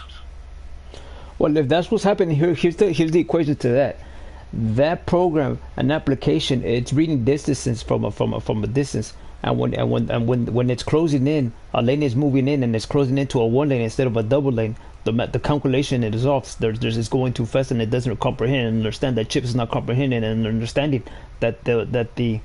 Well, if that's what's happening here, here's the equation to that. That program, an application, it's reading distances from a distance, and when it's closing in, a lane is moving in and it's closing into a one lane instead of a double lane. The calculation is off. There's going too fast, and it doesn't comprehend and understand that chip is not comprehending and understanding that the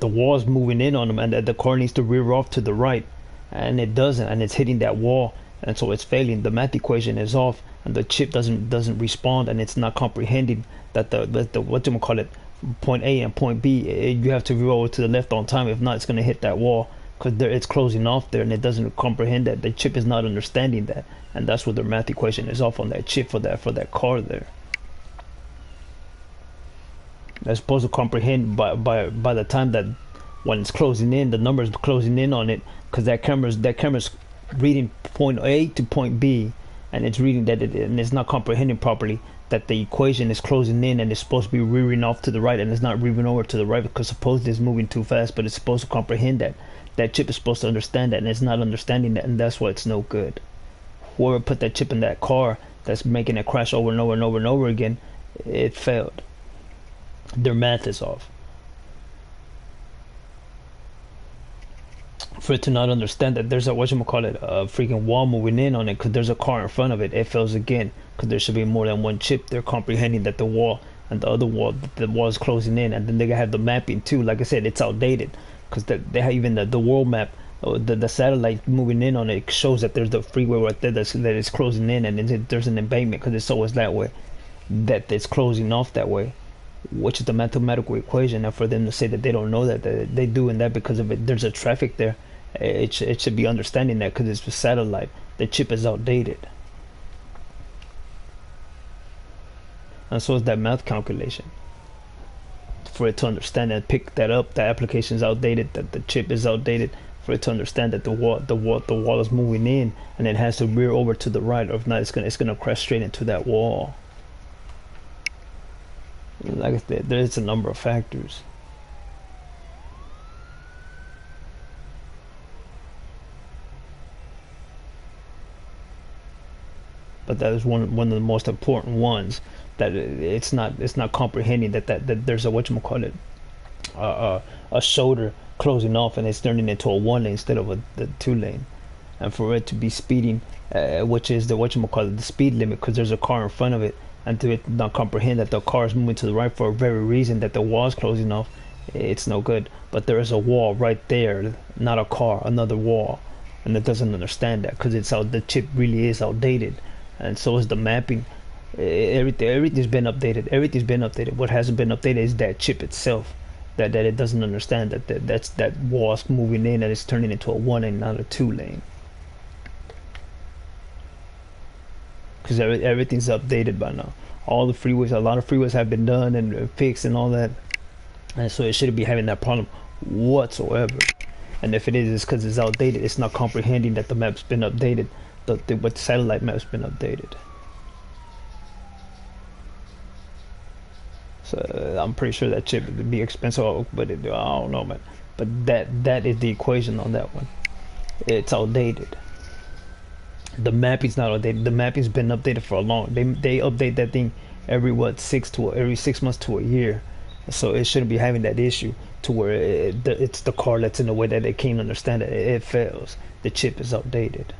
wall is moving in on them, and that the car needs to rear off to the right, and it doesn't, and it's hitting that wall, and so it's failing. The math equation is off, and the chip doesn't respond, and it's not comprehending that the whatchamacallit, point A and point B, you have to roll to the left on time. If not, it's going to hit that wall because it's closing off there, and it doesn't comprehend that. The chip is not understanding that, and that's what their math equation is off on that chip for that car there. They're supposed to comprehend by the time that when it's closing in, the numbers closing in on it, because that camera's reading point A to point B, and it's reading that and it's not comprehending properly that the equation is closing in, and it's supposed to be rearing off to the right, and it's not rearing over to the right because supposedly it's moving too fast, but it's supposed to comprehend that. That chip is supposed to understand that, and it's not understanding that, and that's why it's no good. Whoever put that chip in that car that's making it crash over and over and over and over again, it failed. Their math is off. For it to not understand that there's a a freaking wall moving in on it because there's a car in front of it, it fails again because there should be more than one chip. They're comprehending that the wall and the other wall, the wall is closing in, and then they have the mapping too. Like I said, it's outdated because they have even the world map The satellite moving in on it shows that there's the freeway right there that is closing in, and there's an embankment because it's always that way, that it's closing off that way, which is the mathematical equation. And for them to say that they don't know that, they doing that because of it, there's a traffic there. It should be understanding that because it's a satellite. The chip is outdated, and so is that math calculation. For it to understand and pick that up, the application is outdated, that the chip is outdated. For it to understand that the wall is moving in, and it has to rear over to the right, or if not, it's gonna crash straight into that wall. Like I said, there's a number of factors. But that is one of the most important ones. That it's not comprehending that there's a whatchamacallit, a shoulder closing off, and it's turning into a 1 lane instead of the 2 lane, and for it to be speeding, which is the whatchamacallit, the speed limit, because there's a car in front of it, and to it not comprehend that the car is moving to the right for a very reason, that the wall is closing off, it's no good. But there is a wall right there, not a car, another wall, and it doesn't understand that because the chip really is outdated, and so is the mapping. Everything's been updated. What hasn't been updated is that chip itself, that it doesn't understand that wall's moving in and it's turning into a 1 lane, not a 2 lane. Because everything's updated by now. All the freeways, a lot of freeways have been done and fixed and all that, and so it shouldn't be having that problem whatsoever. And if it is, it's because it's outdated. It's not comprehending that the map's been updated. The satellite map's been updated. So I'm pretty sure that chip would be expensive, but I don't know, man. But that is the equation on that one. It's outdated. The mapping's not outdated. The mapping's been updated for a long. They update that thing every 6 months to a year. So it shouldn't be having that issue to where it's the car that's in the way that they can't understand it. It fails. The chip is outdated.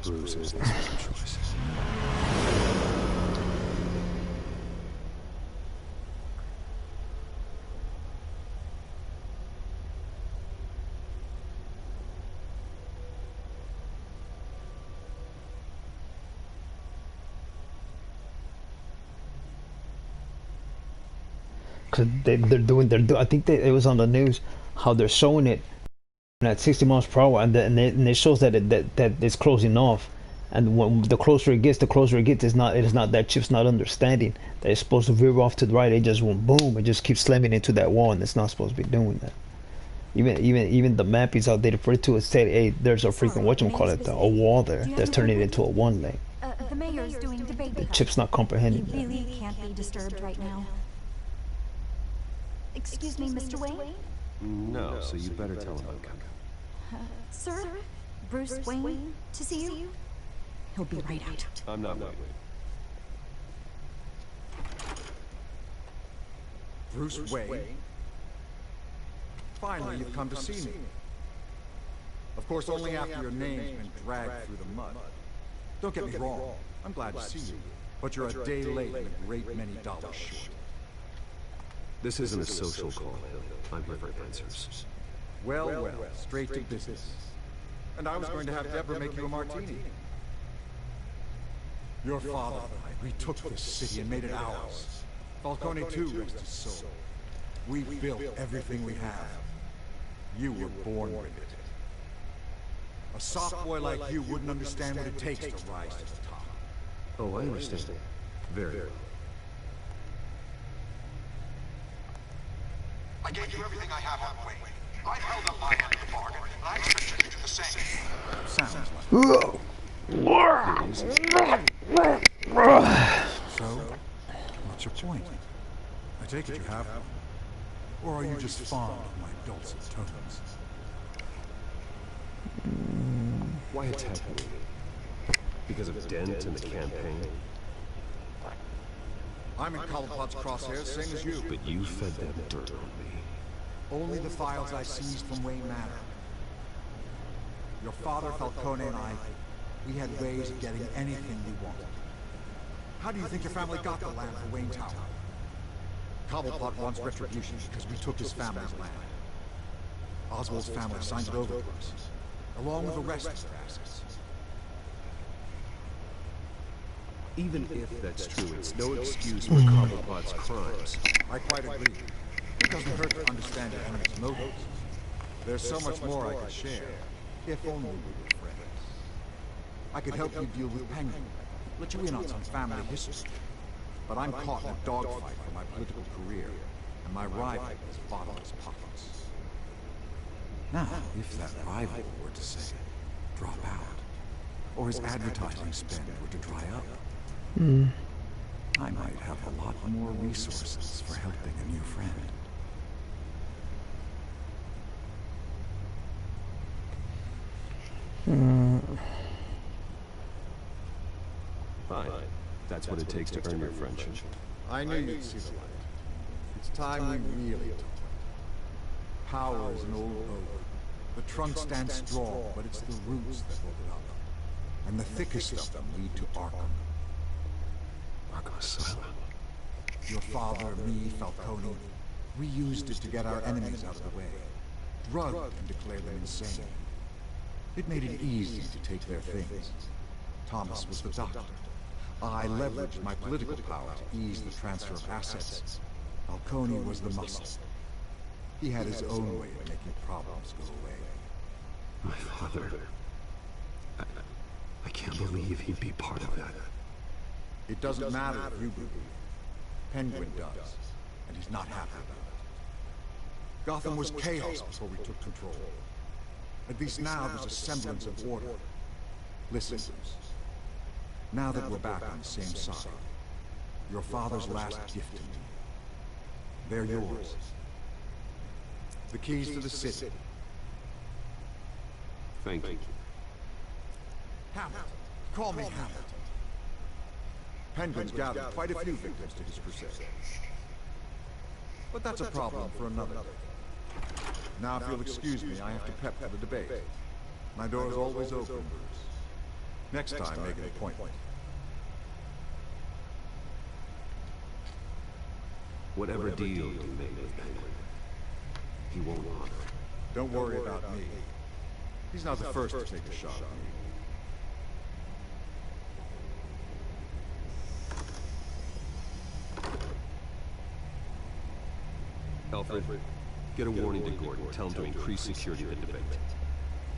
Bruce is the choice. Because I think it was on the news how they're showing it at 60 miles per hour, and it shows that it's closing off, and when the closer it gets, it is not that chip's not understanding that it's supposed to veer off to the right. It just went boom, it just keeps slamming into that wall, and it's not supposed to be doing that. Even the map is outdated for it to say, hey, there's a freaking a wall there that's turning it into a 1 lane. The mayor's doing debate. The chip's not comprehending He really can't be disturbed right now. Excuse me, Mr. Wayne? No, so you better tell him I'm coming. Sir? Bruce Wayne? To see you? He'll be right out. I'm not waiting. Bruce Wayne? Finally, you've come to see me. Of course, only after your name's been dragged through the mud. Don't get me wrong, I'm glad to see you, but you're a day late and a great many dollars short. This isn't a social call, Hill. I'm here for answers. Well, straight to business. And I was going to have Deborah make you a martini. Your father and I, we took this city and made it ours. Falcone too, rest his soul. We built everything we have. You were born with it. A soft boy like you wouldn't understand what it takes to rise to the top. Oh, I understand. Very well. I gave you everything I have on Wayne. I held up my end of the bargain, and I expect you to do the same. Sounds like... So, what's your point? I take it you have one. Or are you just fond of my dulcet tones? Why attack me? Because of Dent and the campaign? I'm in Cobblepot's crosshairs, same as you. But you fed them dirt on me. Only the files I seized from Wayne Manor. Your father, Falcone, and I, we had ways of getting anything we wanted. How do you think your family got the land for Wayne Tower? Cobblepot wants retribution because we took his family's land. Oswald's family signed it over to us, along with the rest of their assets. Even if that's true, it's no excuse for Cobblepot's crimes. I quite agree. It doesn't hurt to understand your enemy's motives. There's so much more I could share, if only we were friends. I could help you deal with Penguin, let you in on some family history. But I'm caught in a dogfight for my political career, and my rival has bottomless pockets. Now, if that rival were to say, drop out, or his advertising spend were to dry up, I might have a lot more resources for helping a new friend. Fine. That's what it takes to earn your friendship. I knew you'd see the light. It's time we really talk. Power is an old oak. The trunk stands strong, but it's the roots that hold it up. And the thickest of them lead to Arkham. Arkham Asylum. Your father, me, Falcone, we used it to get our enemies out of the way. Drugged and declared them insane. It made it easy to take their things. Thomas was the doctor. I leveraged my political power to ease the transfer of assets. Falcone was the muscle. He had his own way of making problems go away. My father... I can't believe he'd be part of that. It doesn't matter if you believe. Penguin does, and he's not happy about it. Gotham was chaos before we took control. At least now there's a semblance of order. Listen, now that we're back on the same side, your father's last gift to me, they're yours. The keys to the city. Thank you. Hamilton. Call me Hamilton. Penguin's gathered quite a few victims to his crusade. But that's a problem for another day. Now, if you'll excuse me, I have to prep for the debate. My door is always open, Bruce. Next time, make an appointment. Whatever deal you make with Penguin, he won't honor. Don't worry about me. He's not the first to take a shot at me. Alfred, get a warning to Gordon. Tell him to increase security of the debate.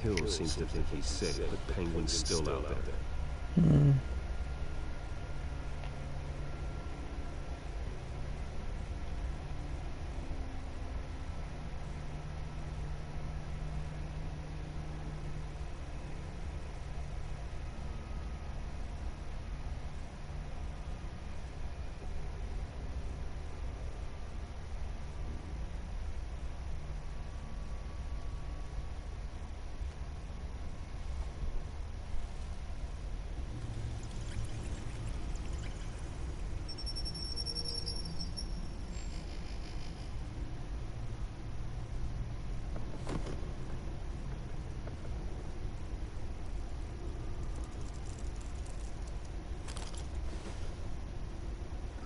Hill seems to think he's safe, but Penguin's still out there.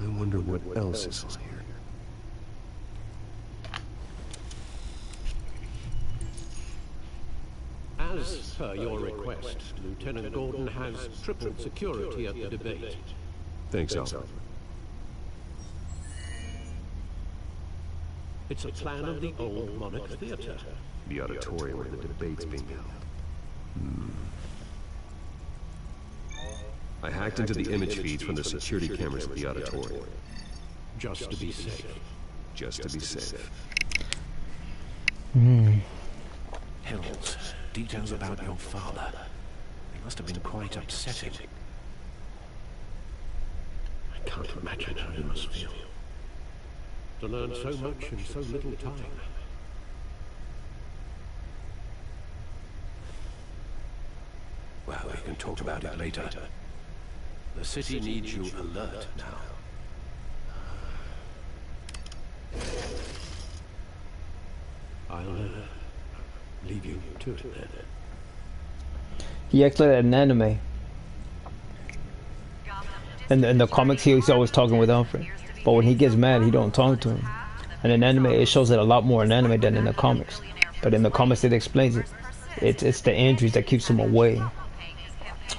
I wonder what else is on here. As per your request, Lieutenant Gordon has tripled security at the debate. Thanks, Alfred. It's a plan of the old Monarch Theater. The auditorium where the debate's being held. I hacked into the image feeds from the security cameras at the auditorium. Just to be safe. Just to be safe. Hills, details about your father. They must have been quite upsetting. I can't imagine how you must feel. To learn so much in so little time. Well, we can talk about it later. The city needs you alert now. I'll leave you to it then. He acts like an anime. In the comics, he's always talking with Alfred, but when he gets mad, he don't talk to him. And in anime, it shows it a lot more in anime than in the comics. But in the comics, it explains it. It's the injuries that keeps him away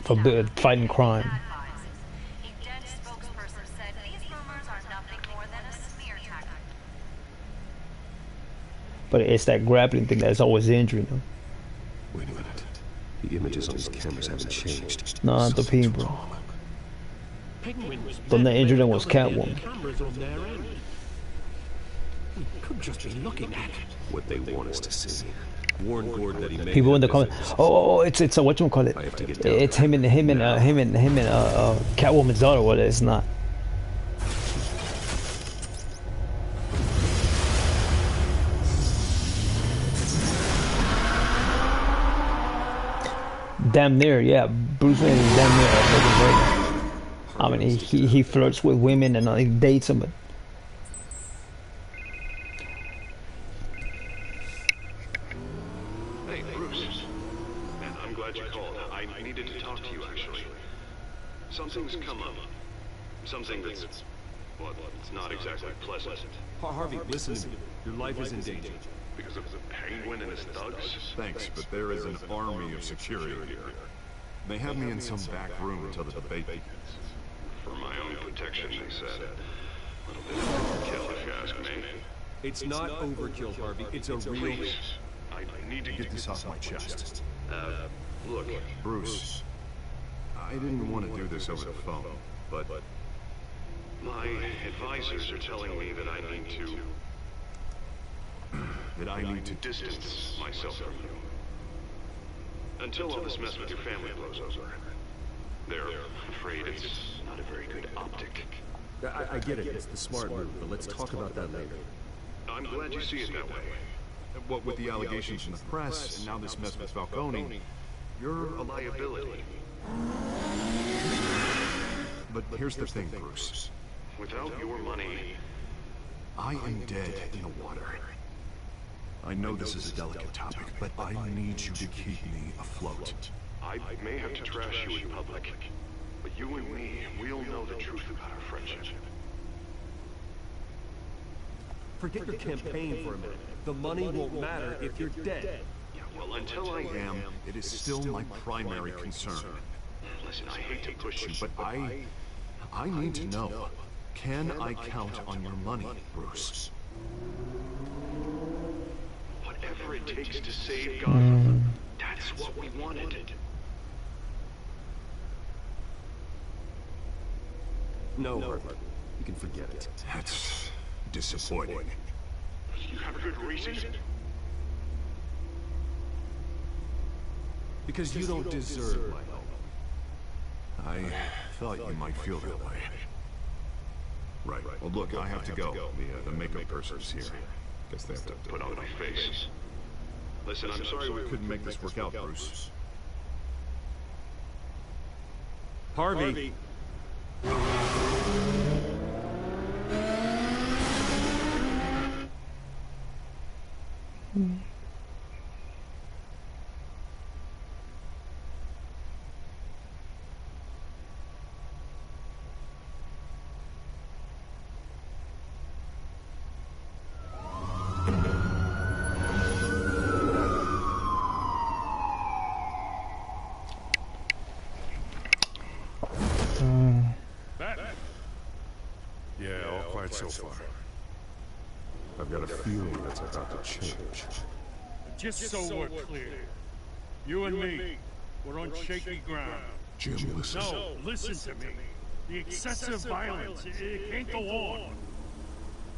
from fighting crime. But it's that grappling thing that's always injuring him. Wait a minute. The images on these cameras haven't changed. Nah, the people. The one that injured him was Catwoman. We could just be looking at what they want us to see. Warn Gord that he made people in the comments. Oh, it's a whatchamacallit. It's him and Catwoman's daughter. What it's not. Damn near, yeah. Bruce Wayne is damn near a fucking break. I mean, he flirts with women and he dates them. But hey, Bruce. Man, I'm glad you called. I needed to talk to you, actually. Something's come up. Something that's, well, it's not exactly pleasant. Harvey, listen to me. Your life is in danger. Because of the Penguin and his thugs? Thanks, but there is an army of security here. They have me in some back room until the debate begins. For my own protection, they said. A little bit overkill, if you ask me. It's not overkill, Harvey. It's a real... Please, I need to Get this off my chest. Look. Bruce, I didn't want to do this over the phone, but... My advisors are telling me that I need to... distance myself from you. Until all this mess with your family blows over. They're afraid it's not a very good optic. I get it. It's the smart move, but let's talk about that later. I'm glad you see it that way. What with the allegations from the press, and now this mess with Falcone, you're a liability. But here's the thing, Bruce. Without your money... I am dead in the water. I know this is a delicate topic, but I need you to keep me afloat. I may have to trash you in public, but you and me, we'll know the truth about our friendship. Forget your campaign for a minute. The money won't matter if you're dead. Yeah, well, until I am, it is still my primary concern. Listen, I hate to push you, but I need to know. Can I count on your money, Bruce? Whatever it takes to save Gotham, that's what we wanted. No, Harvey. You can forget it. That's disappointing. You have a good reason? Because you don't deserve my help. I thought you might feel that way. Right. Well, look, I have to go. The makeup person's here. Guess they have to put on my face. Listen, I'm sorry we couldn't make this work out, Bruce. Harvey. So far. I've got a feeling that's about to change. Just so we're clear, you and me, we're on shaky ground. Jim, listen. No, listen to me. The excessive violence, it can't go on.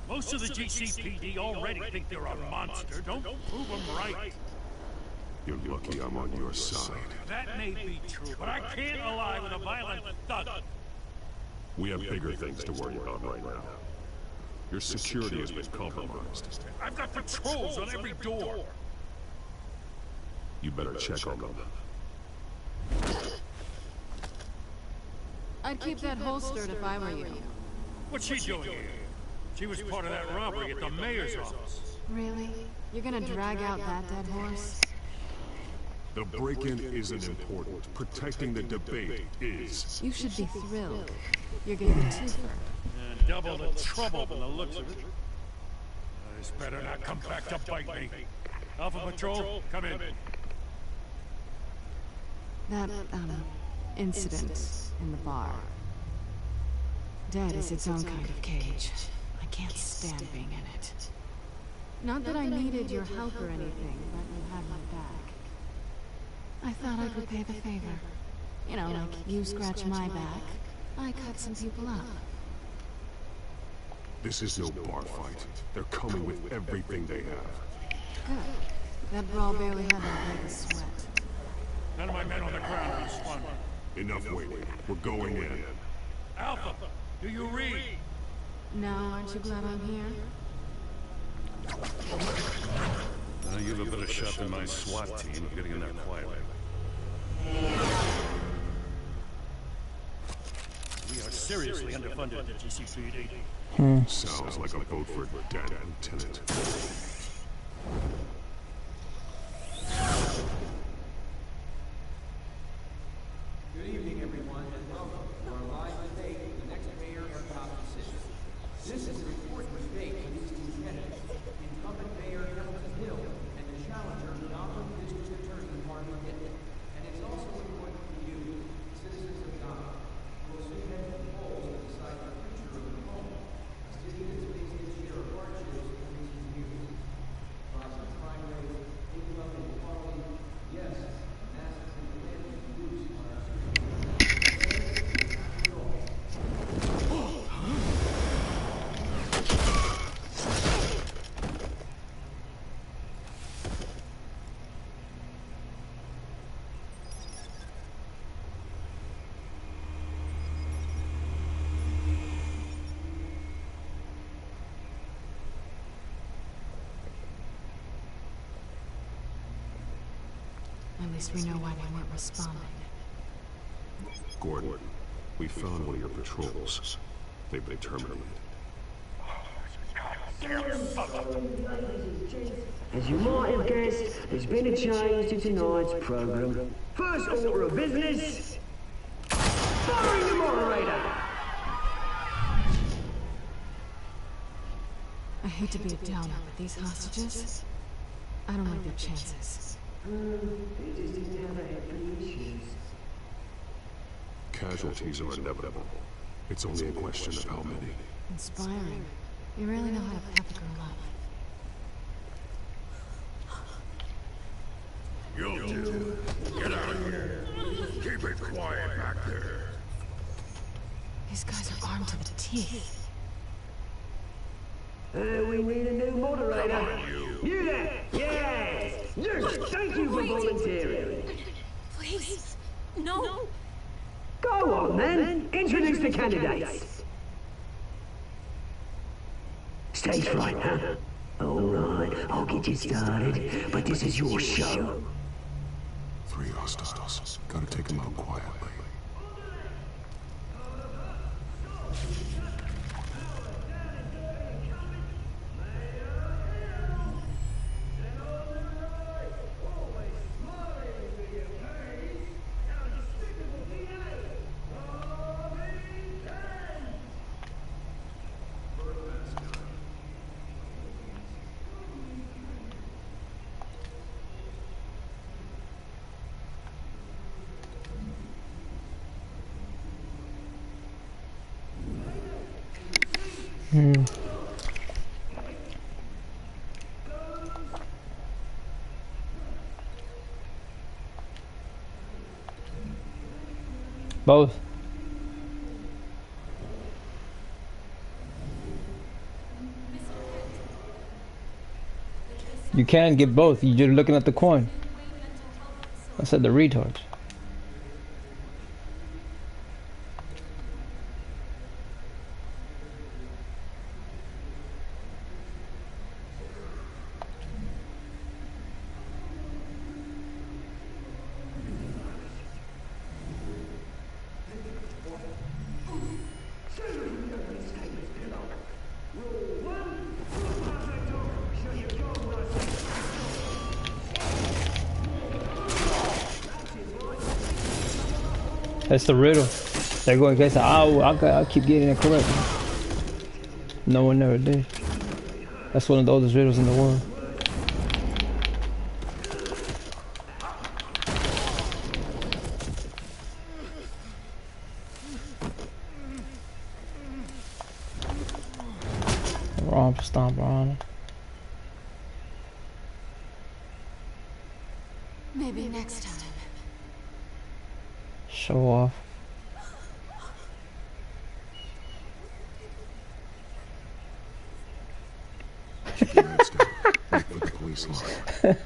Most of the GCPD already think they're a monster. Don't prove them right. You're lucky I'm on your side. That may be true, but I can't ally with a violent thug. We have bigger things to worry about right now. Your security has been compromised. I've got patrols on every door. You better check on them. I'd keep that holstered if I were you. What's she doing here? She was part of that robbery at the mayor's office. Really? You're gonna drag out that dead horse? The break-in isn't important. Protecting the debate is. You should be thrilled. You're getting a twofer. And double the trouble from the looks of it. This better not come back to bite me. Alpha Patrol, come in. That, incident in the bar. Dead is its own kind of cage. I can't stand being in it. Not that I needed your help or anything, but you had my back. I thought I'd repay the favor. You know, like you scratch my back, I cut some people up. This is no bar fight. They're coming with everything they have. Good. That brawl barely had me break a sweat. None of my men on the ground respond. Enough waiting. We're going in. Alpha, do you read? No, aren't you glad I'm here? You have a better shot than my SWAT team of getting in there quietly. We are seriously underfunded at the GCPD. Sounds like a vote for dead lieutenant. Good evening, everyone, and welcome to our live debate with the next mayor of Gotham City. This is an important debate for these two candidates, incumbent Mayor Hamilton Hill and the challenger, Gotham District Attorney Harvey Dent. And it's also important for you, citizens of Gotham, who will soon head to the polls to decide the future of the home, a city that's faced its share of hardships in recent years. Rising crime rates, income inequality, yes, massive demanding use on our At least we know why they weren't responding. Gordon, we found one of your patrols. They've been terminated. As you might have guessed, there's been a change to tonight's program. First order of business, firing the moderator. I hate to be a downer, but these hostages, I don't like their chances. They just didn't have a head for the issues. Casualties are inevitable. It's only a question of how many. Inspiring. You really know how to pep a girl up. You two, get out of here. Keep it quiet back there. These guys are armed to the teeth. We need a new moderator. Come on, You there? Yes! Yes! Thank you for volunteering. Please. No. Go on then. Introduce the candidates. Stage fright, huh? All right, I'll get you started, but this is your show. 3 hostiles. Gotta take them out quietly. Both. You can get both. You're just looking at the coin. I said the retards. That's the riddle. They're going against. I keep getting it correct. No one ever did. That's one of the oldest riddles in the world. Romp stomp on. Maybe next time. Show off. Wait for the police line.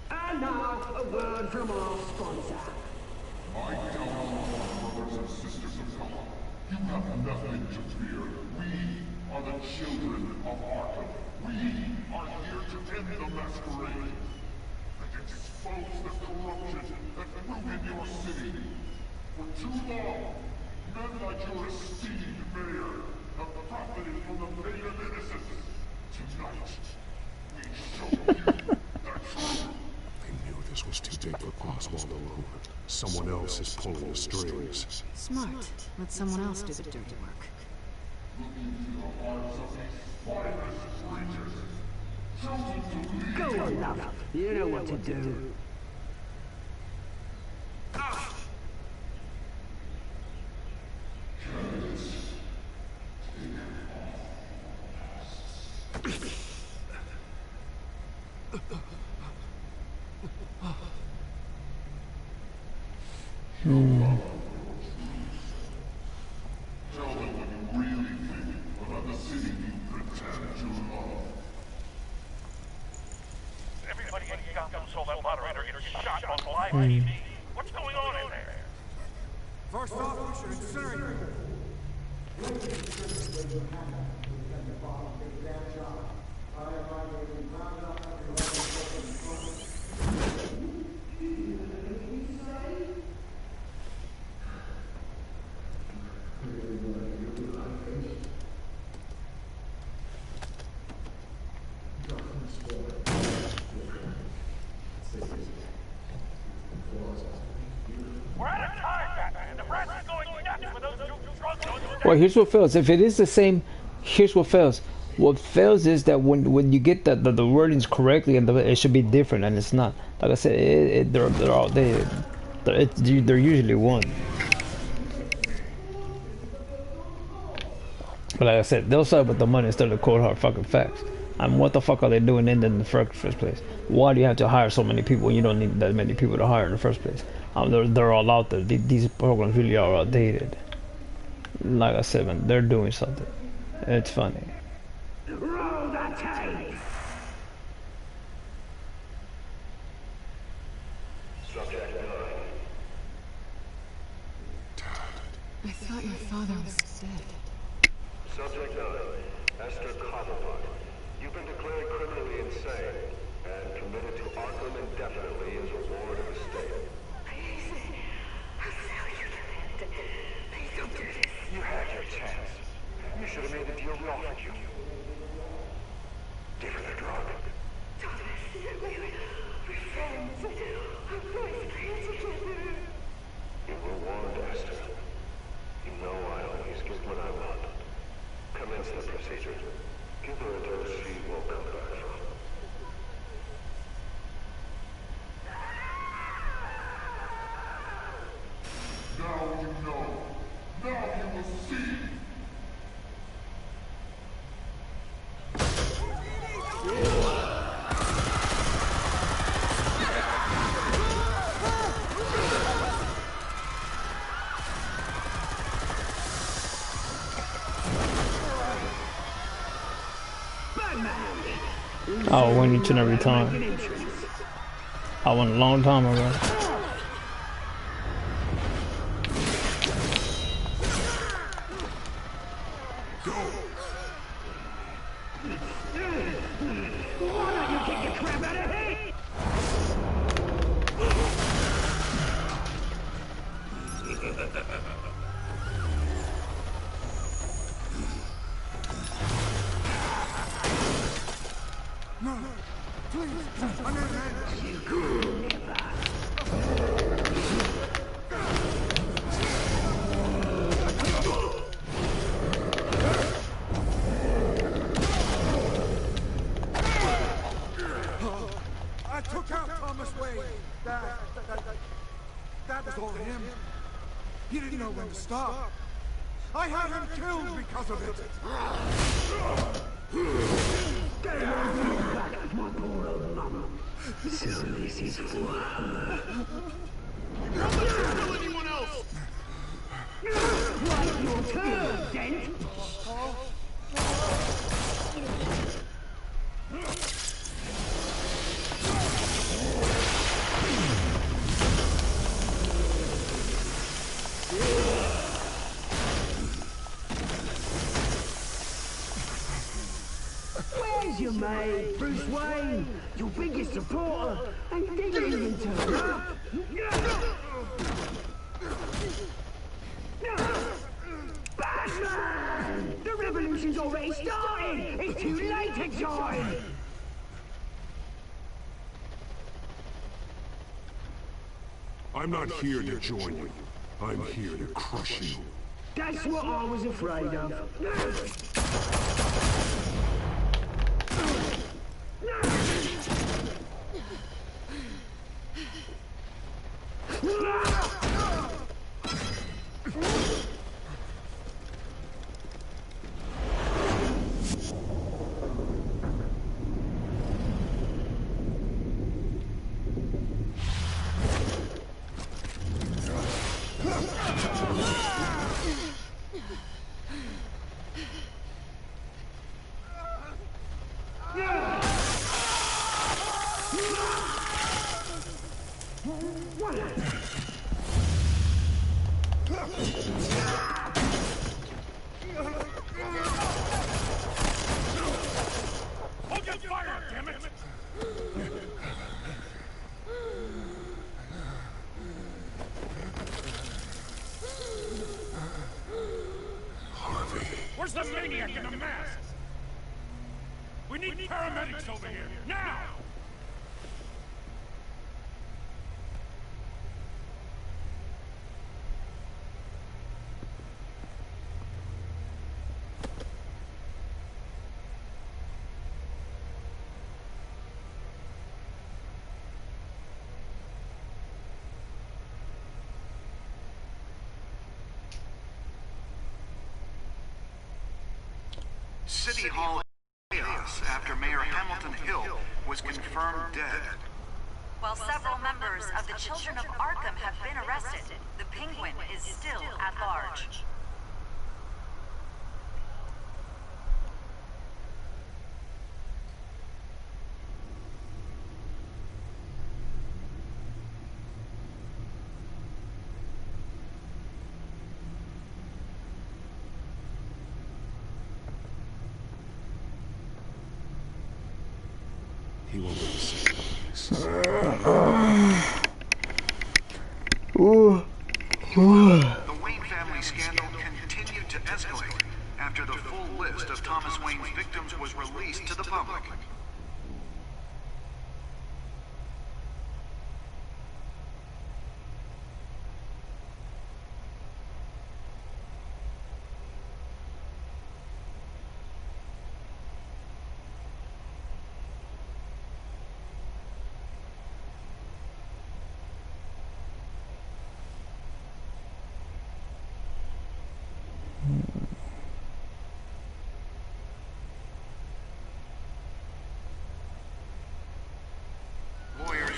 And now, a word from our sponsor. My downfall, brothers and sisters of God. You have nothing to fear. We are the children of Arkham. We are here to end the masquerade. And expose the corruption that ruined your city. For too long, men like your esteemed mayor have profited from the pain of innocence. Tonight, we show you the truth. I knew this was too big for Oswald alone. Someone else is pulling the strings. Smart. Let someone else do the dirty work. Go on, love. You know what to do. Tell them what you really think about the city you pretend to love. Everybody in Gotham saw that moderator get shot on live TV. What's going on in there? First off, we should incinerate her. We're out of time, Batman. The press is going nuts with those drugs. Well, here's what fails. If it is the same, here's what fails. What fails is that when you get the wordings correctly, and it should be different, and it's not. Like I said, they're usually one. But like I said, they'll side with the money instead of the cold hard fucking facts. I mean, what the fuck are they doing in the first place? Why do you have to hire so many people when you don't need that many people to hire in the first place? They're all out there. These programs really are outdated. Like I said, man, they're doing something. It's funny. Roll the tape. Subject 9. I thought your father was dead. Subject 9. Esther Cobblepot. You've been declared criminally insane and committed to Arkham indefinitely as a ward of the state. Please don't do this. You had your chance. You should have made the deal we offered you. Give her the drug. Thomas, we're friends. Our boys play together. You were warned, Esther. You know I always get what I want. Commence the procedure. Give her a dose she won't come back from. Now you know. Now you will see. I'll win each and every time. I won a long time ago. Why don't you kick the crap out of him? No, please, I I took out Thomas Wayne. That was all him. He didn't know when to stop. I had him killed because of it. My poor old mama. So this is for her. Kill anyone else! Right, your turn, Dent. Where's your mate, Bruce Wayne? Your biggest supporter, and he didn't even turn up. Batman! The revolution's already started! It's too late to join! I'm not here to join you. I'm here to crush you. That's what I was afraid of. Hold your fire, damn it! Harvey. Where's the maniac in the mask? We need paramedics over here, now! City Hall chaos after Mayor Hamilton Hill was confirmed dead. While several members of the Children of Arkham have been arrested, the Penguin is still at large. He won't let us see this. The Wayne family scandal continued to escalate after the full list of Thomas Wayne's victims was released to the public.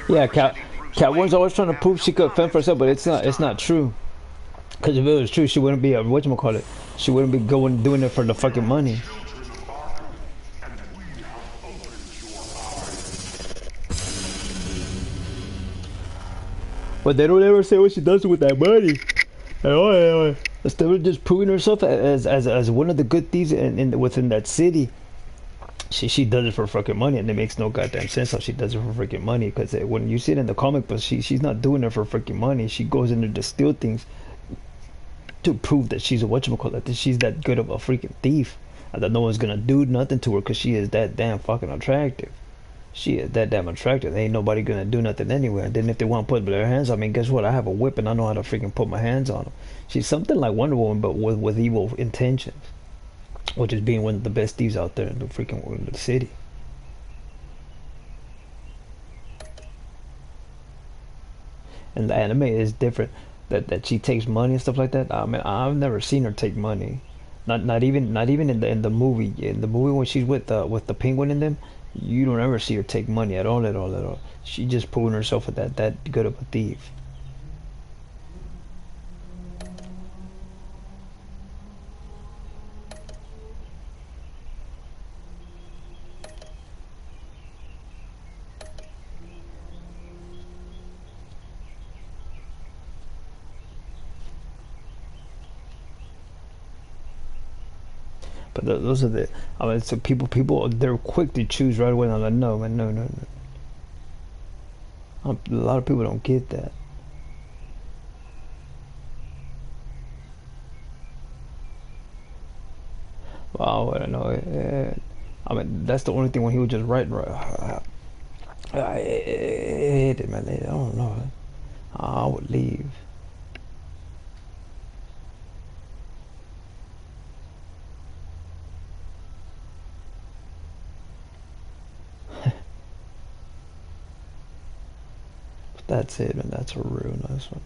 Yeah, Catwoman's always trying to prove she could fend for herself, but it's not true. Because if it was true, she wouldn't be a whatchamacallit. She wouldn't be doing it for the fucking money. But they don't ever say what she does with that money. Instead of just proving herself as one of the good thieves within that city, she does it for fucking money, and it makes no goddamn sense how she does it for freaking money. Because when you see it in the comic book, she's not doing it for freaking money. She goes in there to steal things to prove that she's a whatchamacallit, that she's that good of a freaking thief, and that no one's gonna do nothing to her because she is that damn fucking attractive. she is that damn attractive. Ain't nobody gonna do nothing anyway. And then if they want to put their hands on me, guess what? I have a whip and I know how to freaking put my hands on them. She's something like Wonder Woman, but with evil intentions, which is being one of the best thieves out there in the freaking city. And the anime is different. That she takes money and stuff like that. I mean, I've never seen her take money. Not even in the movie. In the movie when she's with the penguin in them, you don't ever see her take money at all. She just proving herself as that good of a thief. But those are the, I mean, so people, they're quick to choose right away. And I'm like, no, man, no. A lot of people don't get that. Well, I don't know. I mean, that's the only thing when he was just writing. I hate it, man. I don't know. I would leave. That's it, man. That's a real nice one.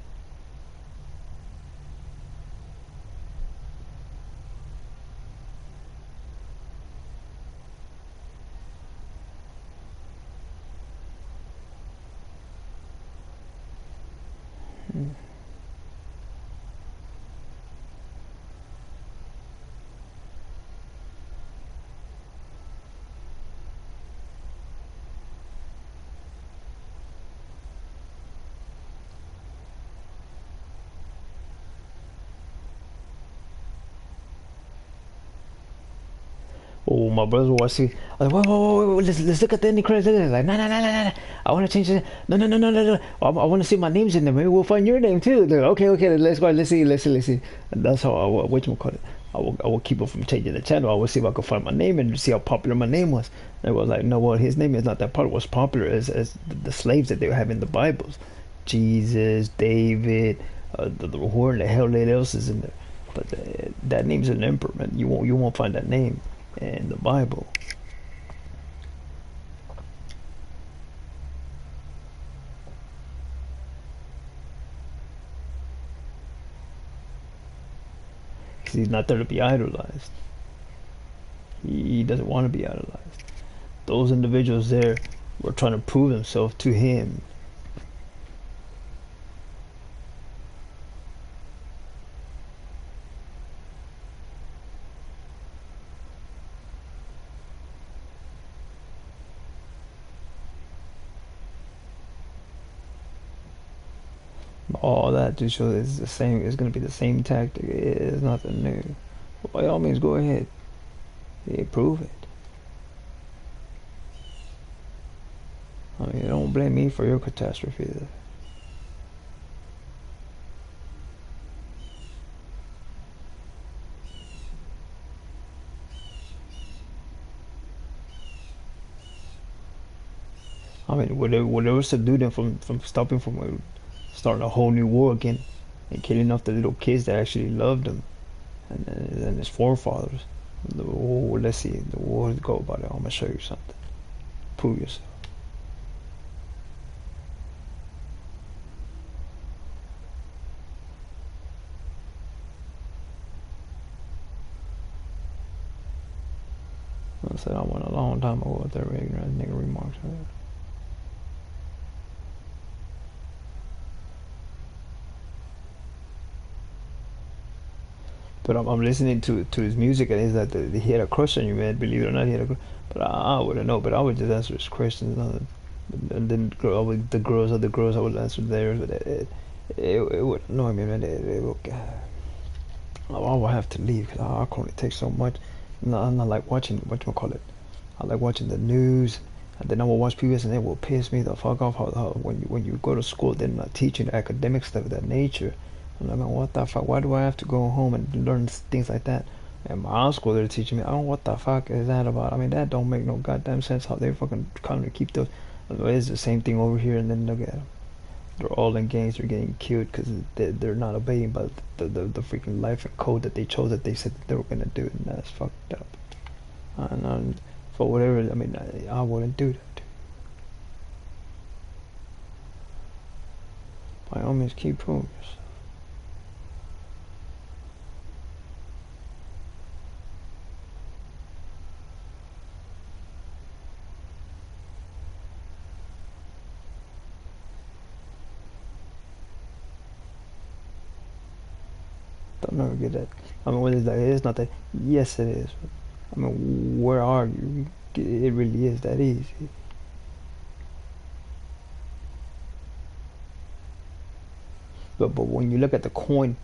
Oh, my brother watching. I was like, whoa, let's look at the ending credits. Like, nah. I want to change it. No. I want to see my names in there. Maybe we'll find your name too. Like, okay, let's go. Let's see. And that's how I will keep it from changing the channel. I will see if I can find my name and see how popular my name was. And I was like, no, well, his name is not that popular. What's popular as the slaves that they have in the Bibles. Jesus, David, who in the hell else is in there? But that name's an emperor, man. You won't find that name in the Bible. Because he's not there to be idolized. He doesn't want to be idolized. Those individuals there were trying to prove themselves to him. All that to show is the same. It's going to be the same tactic. It's nothing new. But by all means, go ahead. Yeah, prove it. I mean, don't blame me for your catastrophe. Though. I mean, whatever subdued them from stopping from starting a whole new war again and killing off the little kids that actually loved him and his forefathers. Let's see, the war go about it. I'm gonna show you something. Prove yourself. I said I went a long time ago with their ignorant nigga remarks. But I'm listening to his music, and he's like, he had a crush on you, man. Believe it or not, he had a crush. But I wouldn't know. But I would just answer his questions, and then the girls, I would answer theirs. But it would annoy me, man. I would have to leave because I can only take so much. I'm not like watching whatchamacallit. I like watching the news, and then I will watch PBS, and it will piss me the fuck off. How when you go to school, they're not teaching academic stuff of that nature. I'm like, man, what the fuck? Why do I have to go home and learn things like that? And my school, they're teaching me, oh, what the fuck is that about? I mean, that don't make no goddamn sense how they fucking come to keep those. It's the same thing over here, and then look at them. They're all in gangs, they're getting killed because they're not obeying by the freaking life and code that they chose that they said that they were going to do, and that's fucked up. And for whatever, I mean, I wouldn't do that. By all means, keep proving yourself. Don't never get that. I mean, when it's like, it's not that. Yes, it is. I mean, where are you? It really is that easy. But when you look at the coin,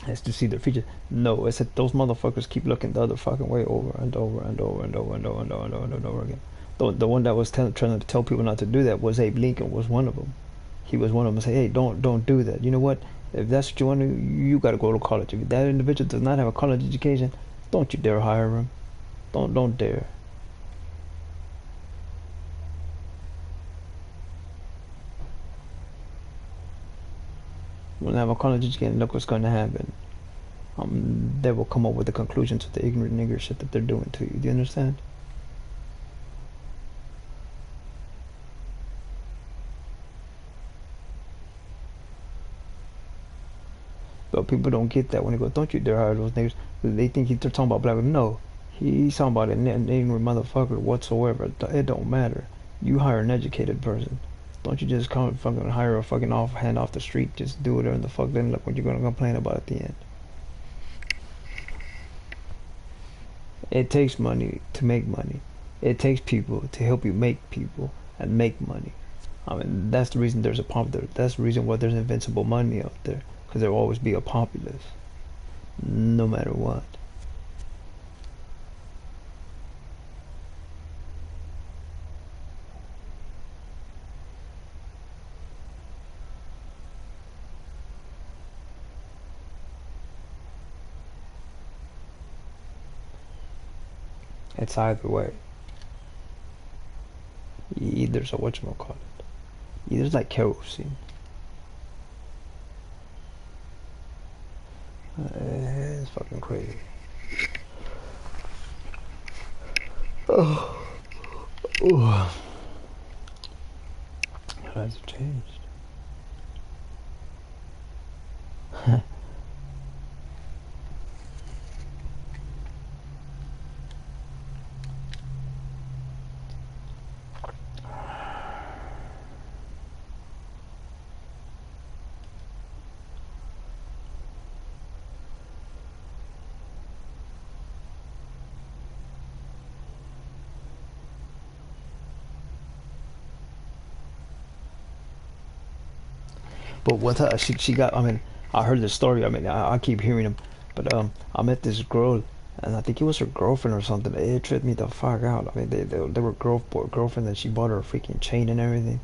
as to see the feature, no, it's that those motherfuckers keep looking the other fucking way over and over and over and over and over and over and over and over again. The one that was trying to tell people not to do that was Abe Lincoln. Was one of them. He was one of them. Say, hey, don't do that. You know what? If that's what you want to, you got to go to college. If that individual does not have a college education, don't you dare hire him. Don't dare. When they have a college education, look what's going to happen. They will come up with the conclusions of the ignorant nigger shit that they're doing to you. Do you understand? But people don't get that when they go, don't you dare hire those niggas. They think they're talking about black. No, he's talking about an ignorant motherfucker whatsoever. It don't matter. You hire an educated person. Don't you just come and fucking hire a fucking hand off the street. Just do whatever the fuck. Then look what you're gonna complain about at the end. It takes money to make money. It takes people to help you make people and make money. I mean, that's the reason there's a popular. That's the reason why there's invincible money out there. Because there will always be a populace, no matter what. It's either way. Either so whatchamacallit. Either it's like kerosene. It's fucking crazy. Oh. Oh. Lives have changed. But with her, she got, I mean, I heard the story, I mean, I keep hearing them, but I met this girl, and I think it was her girlfriend or something. It tripped me the fuck out. I mean, they were girlfriend, and she bought her a freaking chain and everything,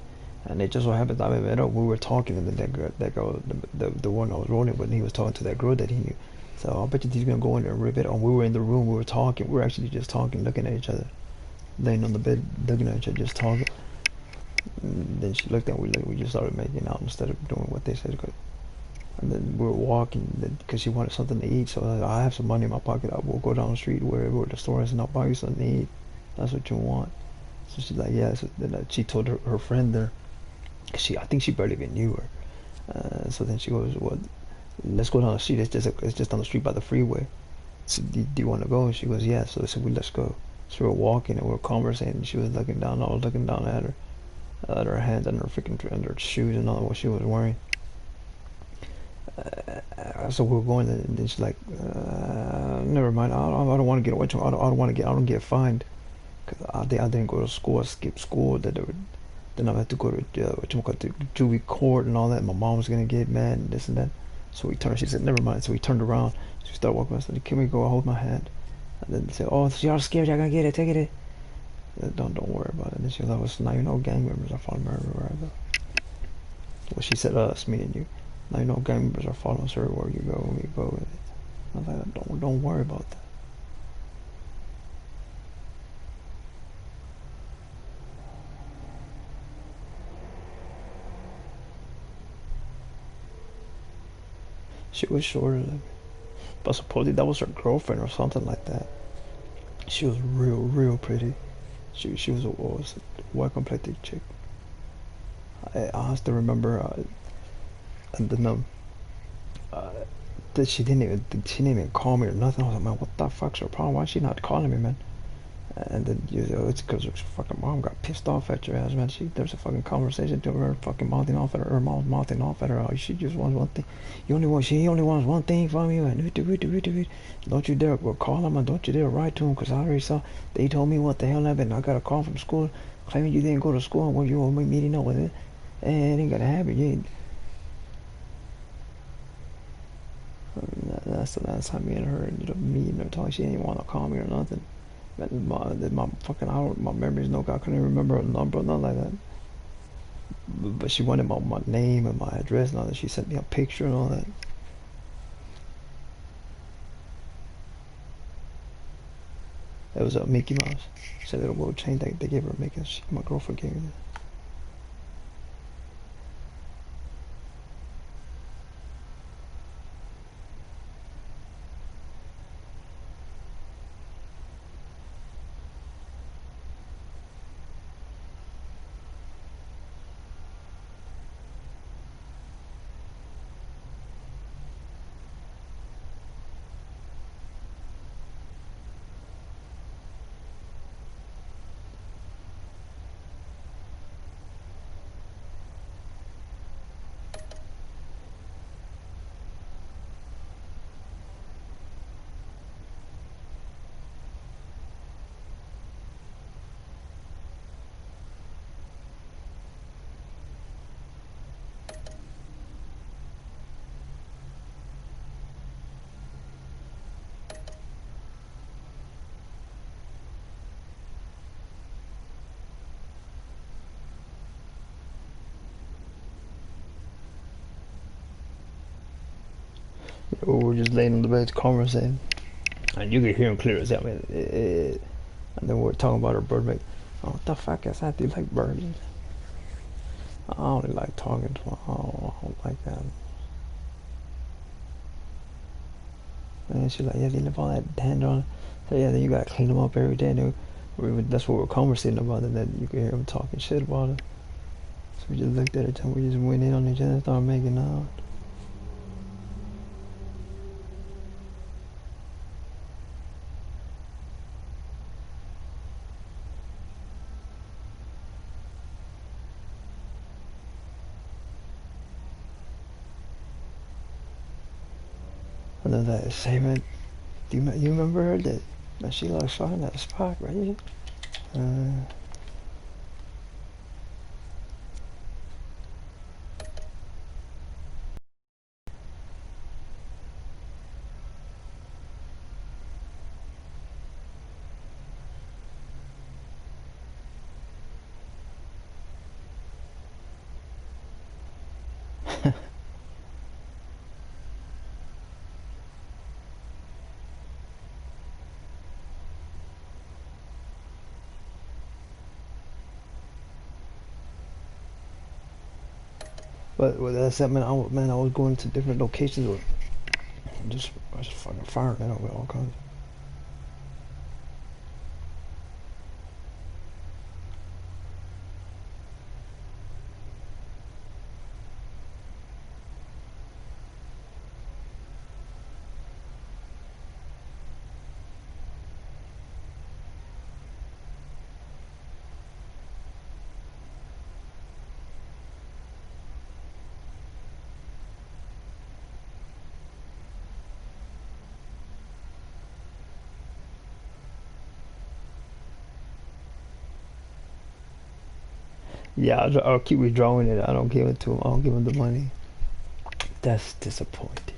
and it just so happened, I mean, we were talking, and then that girl, the one I was rolling with, and he was talking to that girl that he knew. So I bet you he's gonna go in there and rip it. And we were in the room, we were talking, we were actually just talking, looking at each other, laying on the bed, looking at each other, just talking. And then she looked and we just started making out instead of doing what they said. And then we were walking because she wanted something to eat. So I have some money in my pocket. I will go down the street wherever the store is and I'll buy you something to eat. That's what you want. So she's like, yeah. So then she told her friend there. I think she barely even knew her. So then she goes, well, let's go down the street. It's just down the street by the freeway. So do you want to go? And she goes, yeah. So they said, well, let's go. So we were walking and we were conversing. And she was looking down. I was looking down at her. Her hands and her freaking and her shoes and all what she was wearing. So we were going, and then she's like, "Never mind. I don't want to get away. I don't get fined because I didn't go to school. I skipped school. Then I had to go to juvie court and all that. My mom was gonna get mad and this and that. So we turned. She said, "Never mind." So we turned around. She started walking. I said, "Can we go? Hold my hand." And then they said, "Oh, y'all scared? Y'all gonna get it? Take it." Don't worry about it. And she was like, well, now you know gang members are following her everywhere I go. Well, she said us, me and you. Now you know gang members are following us everywhere you go. We go with it. I was like, don't worry about that. She was shorter than me. But supposedly that was her girlfriend or something like that. She was real pretty. She was a well-complected chick. I still remember and then that she didn't even call me or nothing. I was like, man, what the fuck's her problem? Why is she not calling me, man? And then it's because her fucking mom got pissed off at your ass, man. There's a fucking conversation to her fucking mouthing off at her mom mouthing off at her. Oh, she just wants one thing. She only wants one thing from you, and don't you dare call him, and don't you dare write to him, because I already saw they told me what the hell happened. I got a call from school claiming you didn't go to school and when you were meeting up with it, and it ain't gonna happen. You ain't. That's the last time me and her ended up meeting or talking. She didn't even want to call me or nothing. My fucking my memory's no good. I couldn't even remember her number or nothing like that. But she wanted my name and my address and all that. She sent me a picture and all that. It was a Mickey Mouse. It's a little gold chain that they gave her a Mickey. My girlfriend gave me that. We were just laying on the bed conversing, and you could hear him clear as hell. And then we were talking about her bird mate. Oh, what the fuck is that? Do you like birds? I only like talking to them. I don't like that. And she's like, yeah, they live all that dander on. So yeah, then you gotta clean them up every day. And that's what we were conversing about, and then you could hear them talking shit about it. So we just looked at each other. We just went in on each other and started making out. And then that same man, you remember her that she like shot in that spot right here? But that's that, man. I was going to different locations with I was just fucking firing it up with all kinds. Yeah, I'll keep withdrawing it. I don't give it to him. I don't give him the money. That's disappointing.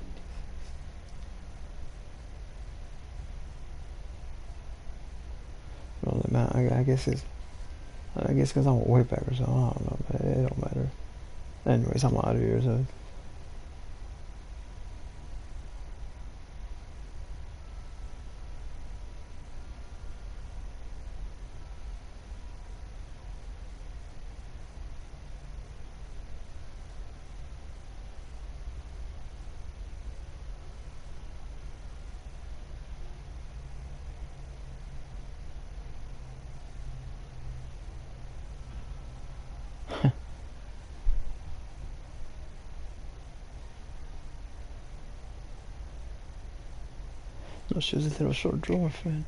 Well, man, I guess because I'm a wayback or something. I don't know, man. It don't matter. Anyways, I'm out of here, so. No, she was a little short dwarf, man.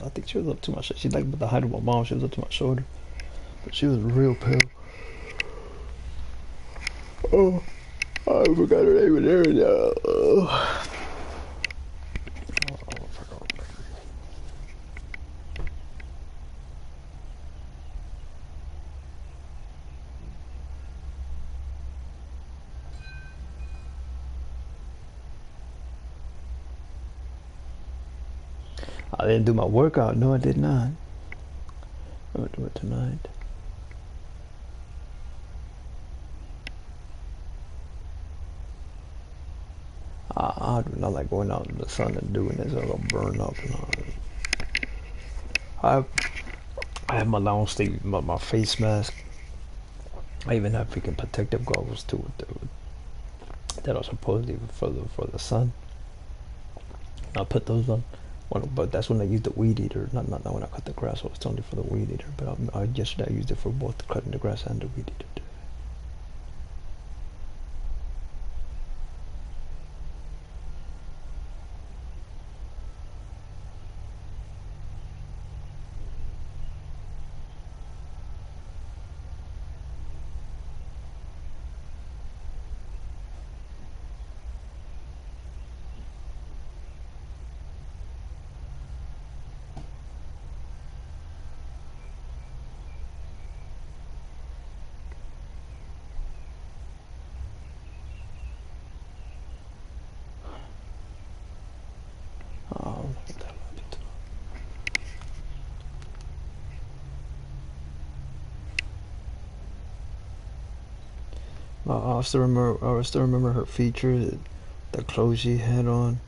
I think she was up to my shoulder. She's like with the height of my mom. She was up to my shoulder, but she was real pale. Oh, I forgot her name and everything. I didn't do my workout. No, I did not. I'm gonna do it tonight. I do not like going out in the sun and doing this. I'm gonna burn up. I have my long sleeve, my face mask. I even have freaking protective goggles too, that are supposedly for the sun. I put those on. But that's when I used the weed eater. Not when I cut the grass. So it's only for the weed eater. But yesterday I used it for both cutting the grass and the weed eater. I still remember her features, the clothes she had on.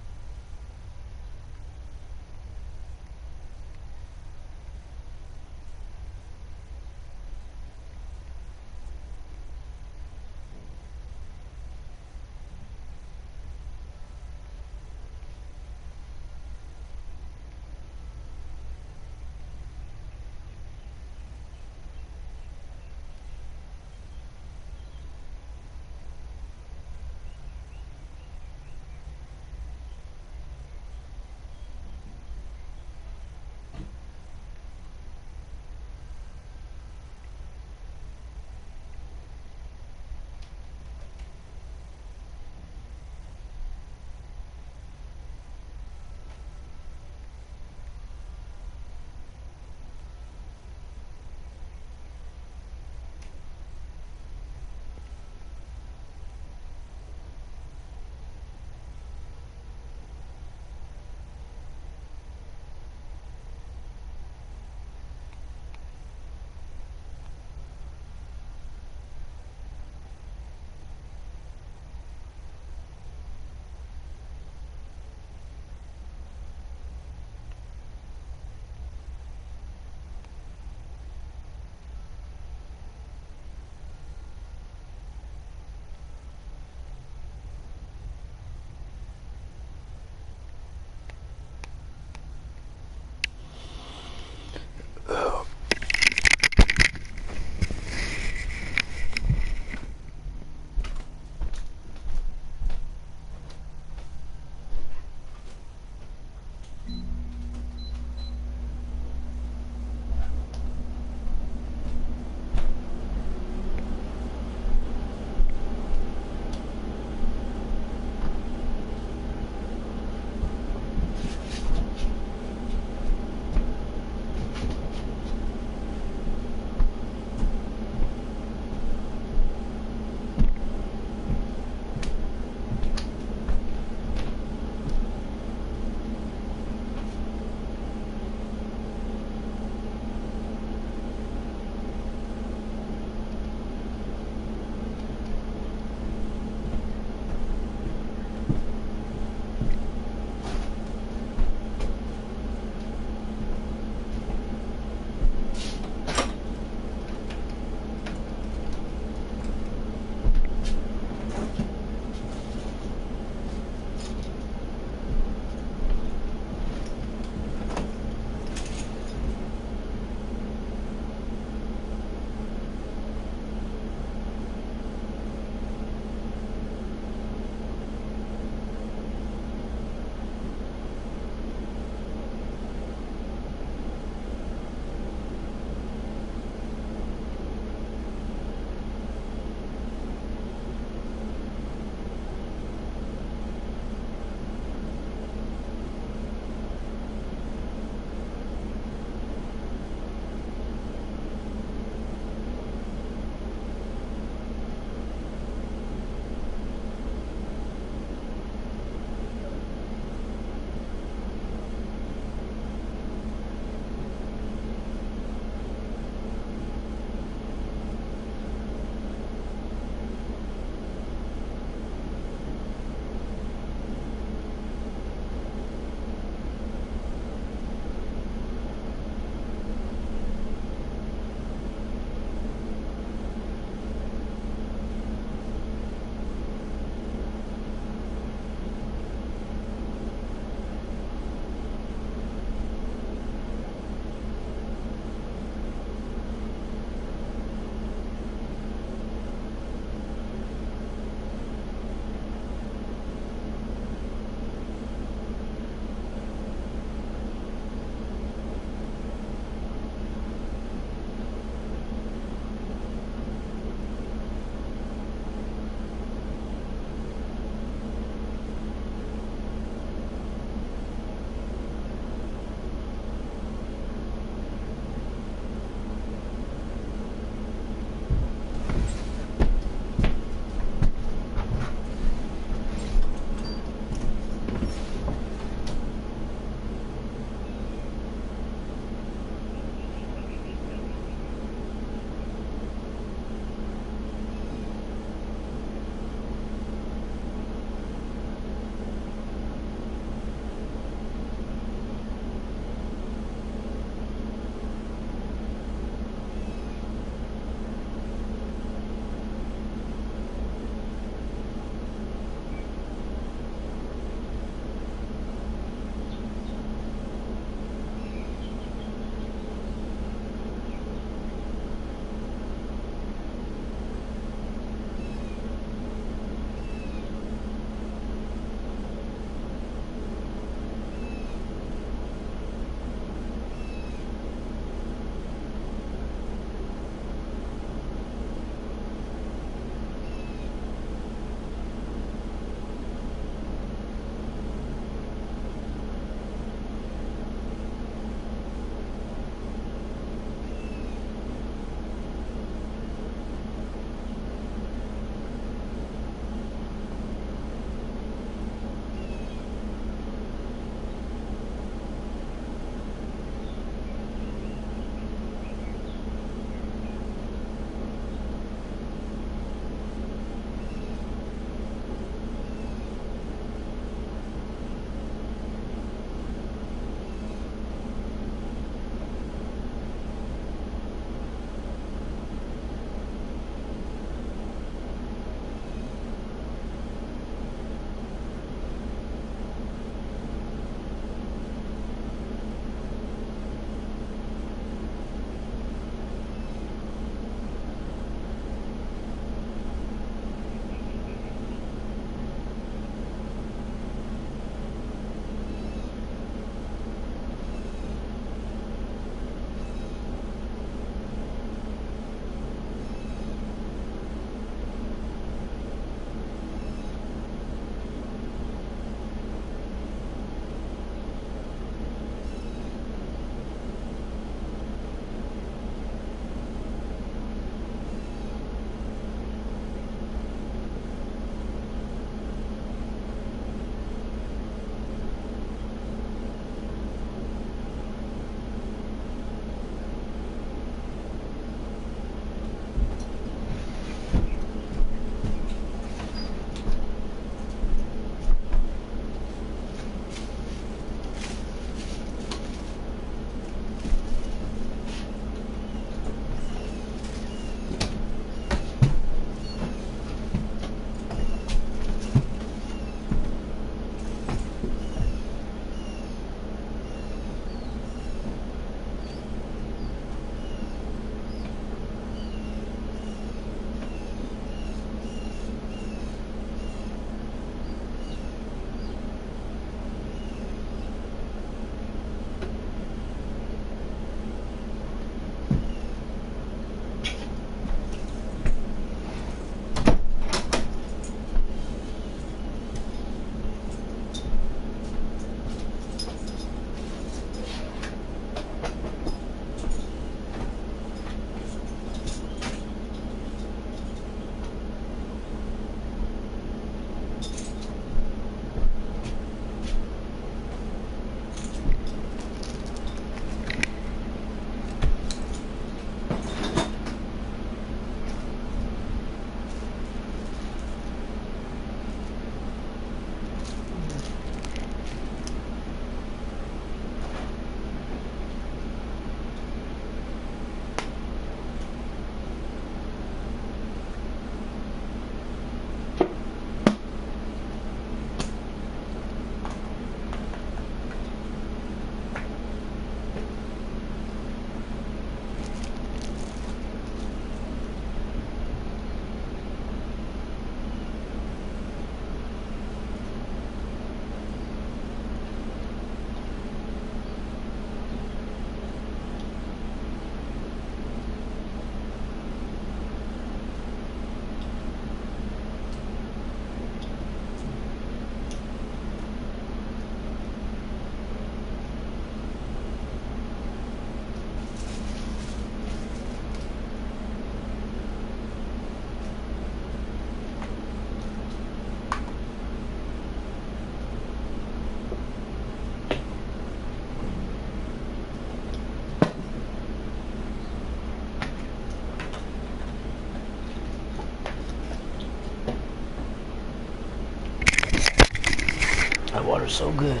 so good.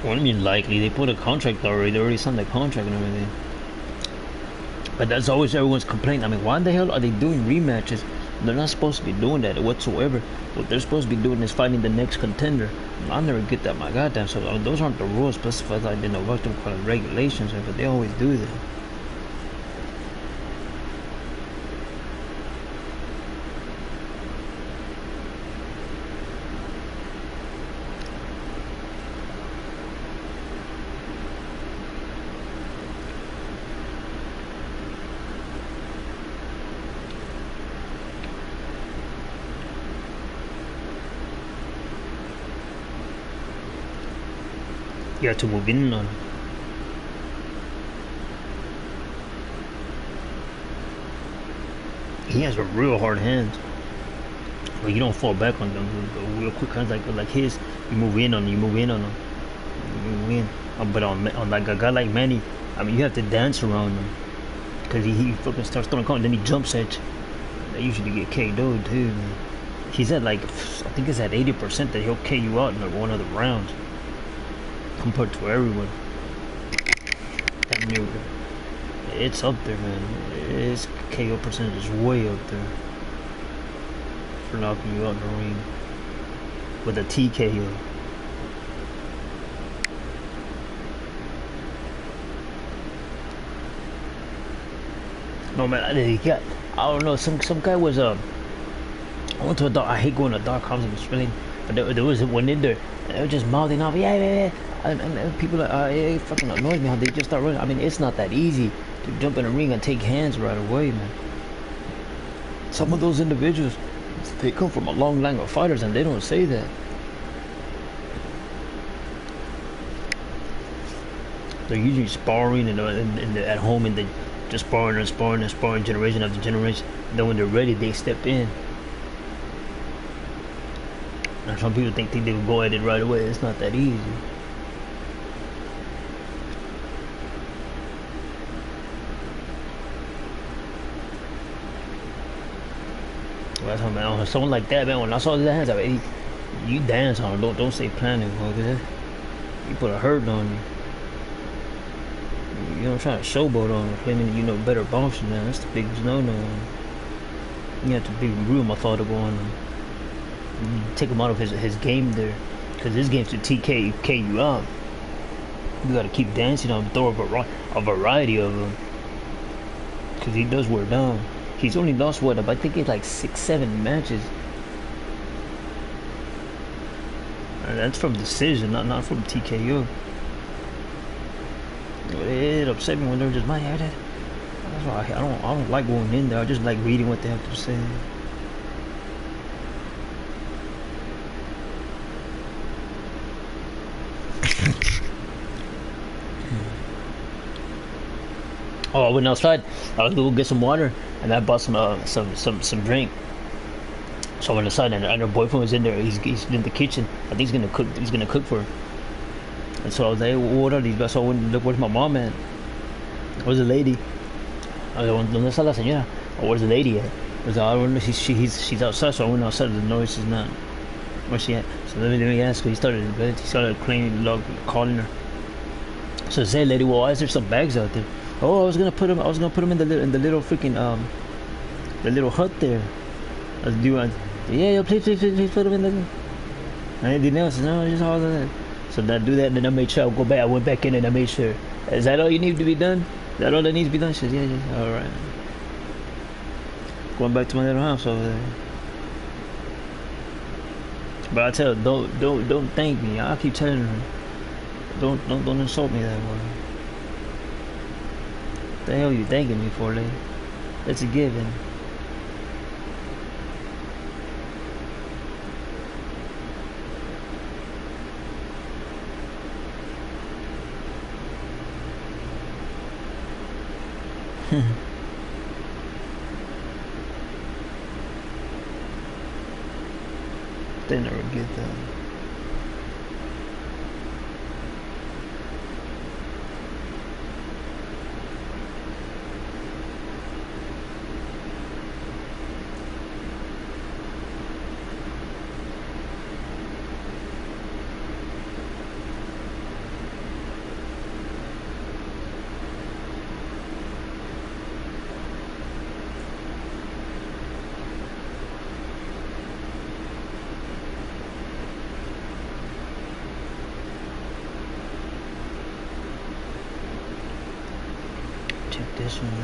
What do you mean likely? They put a contract already. They already signed the contract and everything. But that's always everyone's complaint. I mean, why the hell are they doing rematches? They're not supposed to be doing that whatsoever. What they're supposed to be doing is fighting the next contender. I never get that, my goddamn. So those aren't the rules specified like in the what they call regulations, but they always do that. You have to move in on. He has a real hard hands. But you don't fall back on them. The real quick hands like his, you move in on them. You move in on them. You move in. But on like a guy like Manny, I mean, you have to dance around him because he fucking starts throwing corners, then he jumps at you. They usually get KO'd too, man. He's at like, I think it's at 80% that he'll KO you out in like one of the rounds. Compared to everyone. That new, it's up there, man. His KO percentage is way up there for knocking you out in the ring with a TKO. No man, he got, I don't know, some guy was I went to a doc. I hate going to .coms and explaining, but there was one in there and they were just mouthing off, yeah. And people it fucking annoys me how they just start running. I mean, it's not that easy to jump in a ring and take hands right away, man. Some of those individuals, they come from a long line of fighters and they don't say that. They're usually sparring and at home and they just sparring generation after generation. Then when they're ready, they step in. And some people think they will go at it right away. It's not that easy. That's how, man, someone like that, man, when I saw his hands, I mean, you dance on him, don't say planning, because you put a hurt on you. You don't try to showboat on him, claiming you know better boxing, man. That's the biggest no-no. You have to be real methodical on him. You take him out of his game there, because his game's to TK you out. You gotta keep dancing on him, throw a variety of them, because he does wear down. He's only lost what, I think it's like 6-7 matches. And that's from decision, not from TKO. It upset me when they're just my head. That's why I don't like going in there. I just like reading what they have to say. Oh, I went outside. I was gonna go get some water, and I bought some drink. So I went outside, and her boyfriend was in there. He's in the kitchen. I think he's gonna cook for her. And so I was like, hey, what are these? So I went and looked, where's my mom at? Where's the lady? I was like, ¿dónde está la señora? Or where's the lady at? I was like, I don't know. She's outside. So I went outside. The noise is not. Where's she at? So let me ask her. He started calling her. So I said, hey, lady, well, why is there some bags out there? Oh, I was gonna put them in the little freaking the little hut there. I was doing, yeah, please put them in the. Anything else? No, just all that. So I do that, and then I made sure I go back. I went back in and I made sure. Is that all you need to be done? Is that all that needs to be done? She says, yeah. All right. Going back to my little house over there. But I tell her, don't thank me. I keep telling her. Don't insult me that way. The hell you thanking me for, lady? That's a given. They never get that. Check this one out.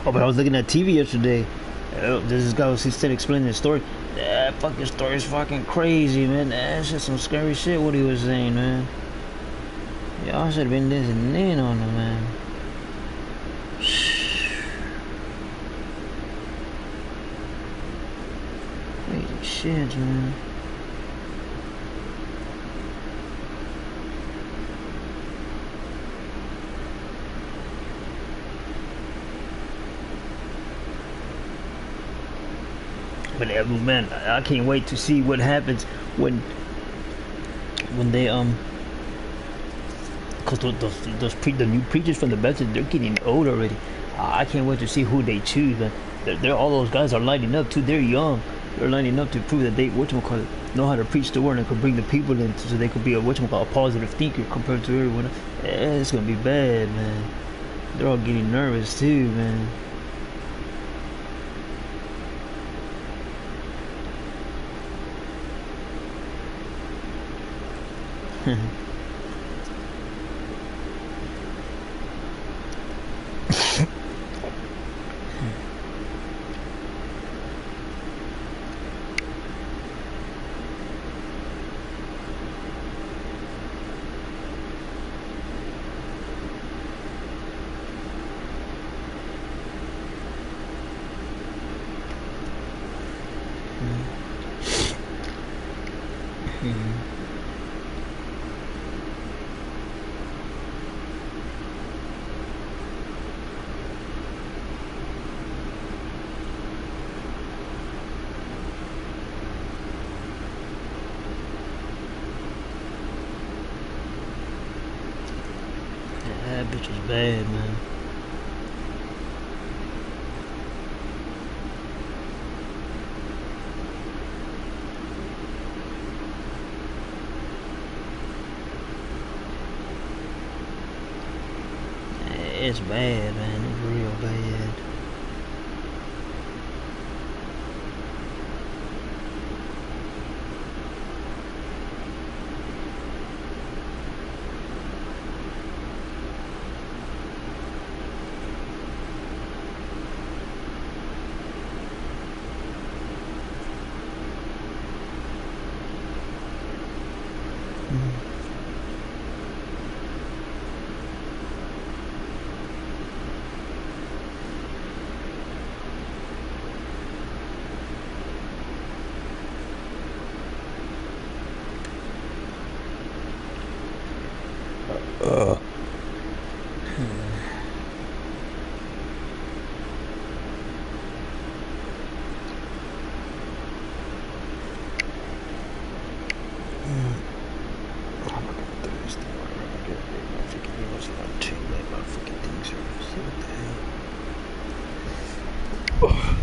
Oh, but I was looking at TV yesterday. This guy was still explaining the story. That fucking story is fucking crazy, man. That's just some scary shit what he was saying, man. Y'all should have been listening in on him, man. Crazy shit, man. But man, I can't wait to see what happens when they cause the new preachers from the Baptist, they're getting old already. I can't wait to see who they choose, man. They're all those guys are lining up too. They're young. They're lining up to prove that they know how to preach the word and could bring the people in, so they could be a positive thinker compared to everyone else. It's gonna be bad, man. They're all getting nervous too, man. That bitch was bad, man. It's bad, man. It's real bad.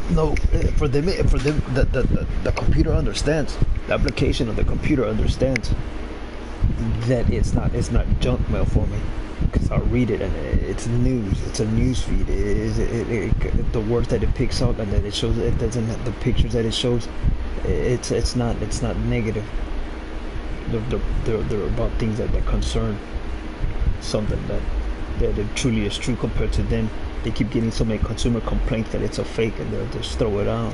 No, for them, the computer understands. The application of the computer understands that it's not junk mail for me, because I read it and it's news. It's a news feed. The words that it picks up and that it shows, it doesn't have the pictures that it shows. It's not negative. They're about things that concern something that it truly is true compared to them they keep getting so many consumer complaints that it's a fake, and they'll just throw it out.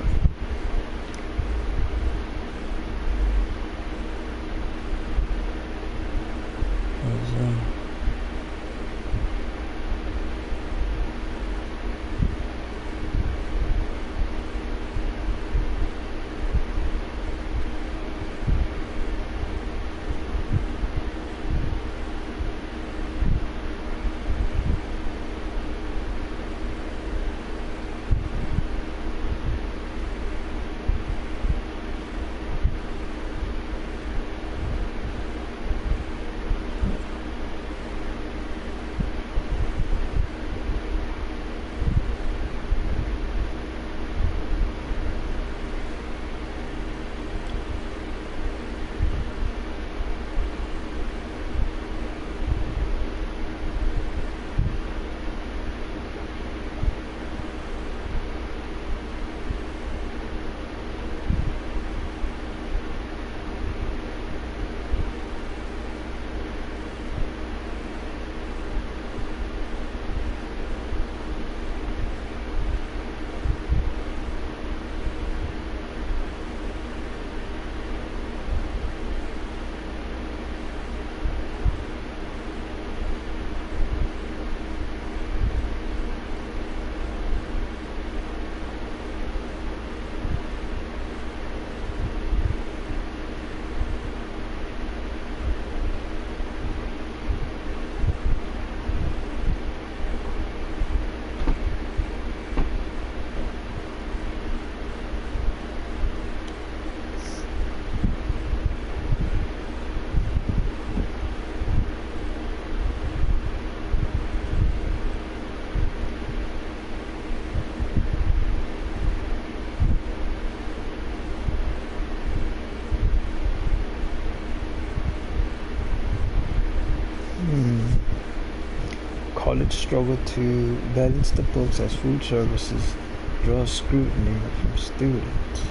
College struggle to balance the books as food services draw scrutiny from students.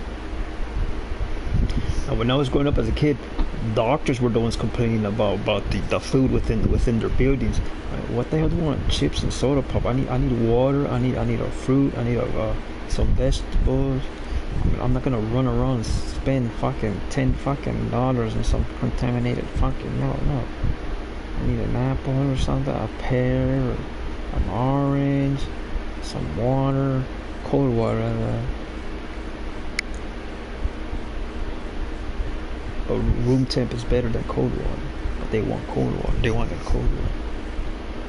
And when I was growing up as a kid, doctors were the ones complaining about the food within their buildings. What the hell do you want? Chips and soda pop. I need water. I need a fruit. I need some vegetables. I'm not gonna run around and spend fucking $10 in some contaminated fucking no. I need an apple or something, a pear, or an orange, some water, cold water. But room temp is better than cold water. But they want cold water. They want a cold water.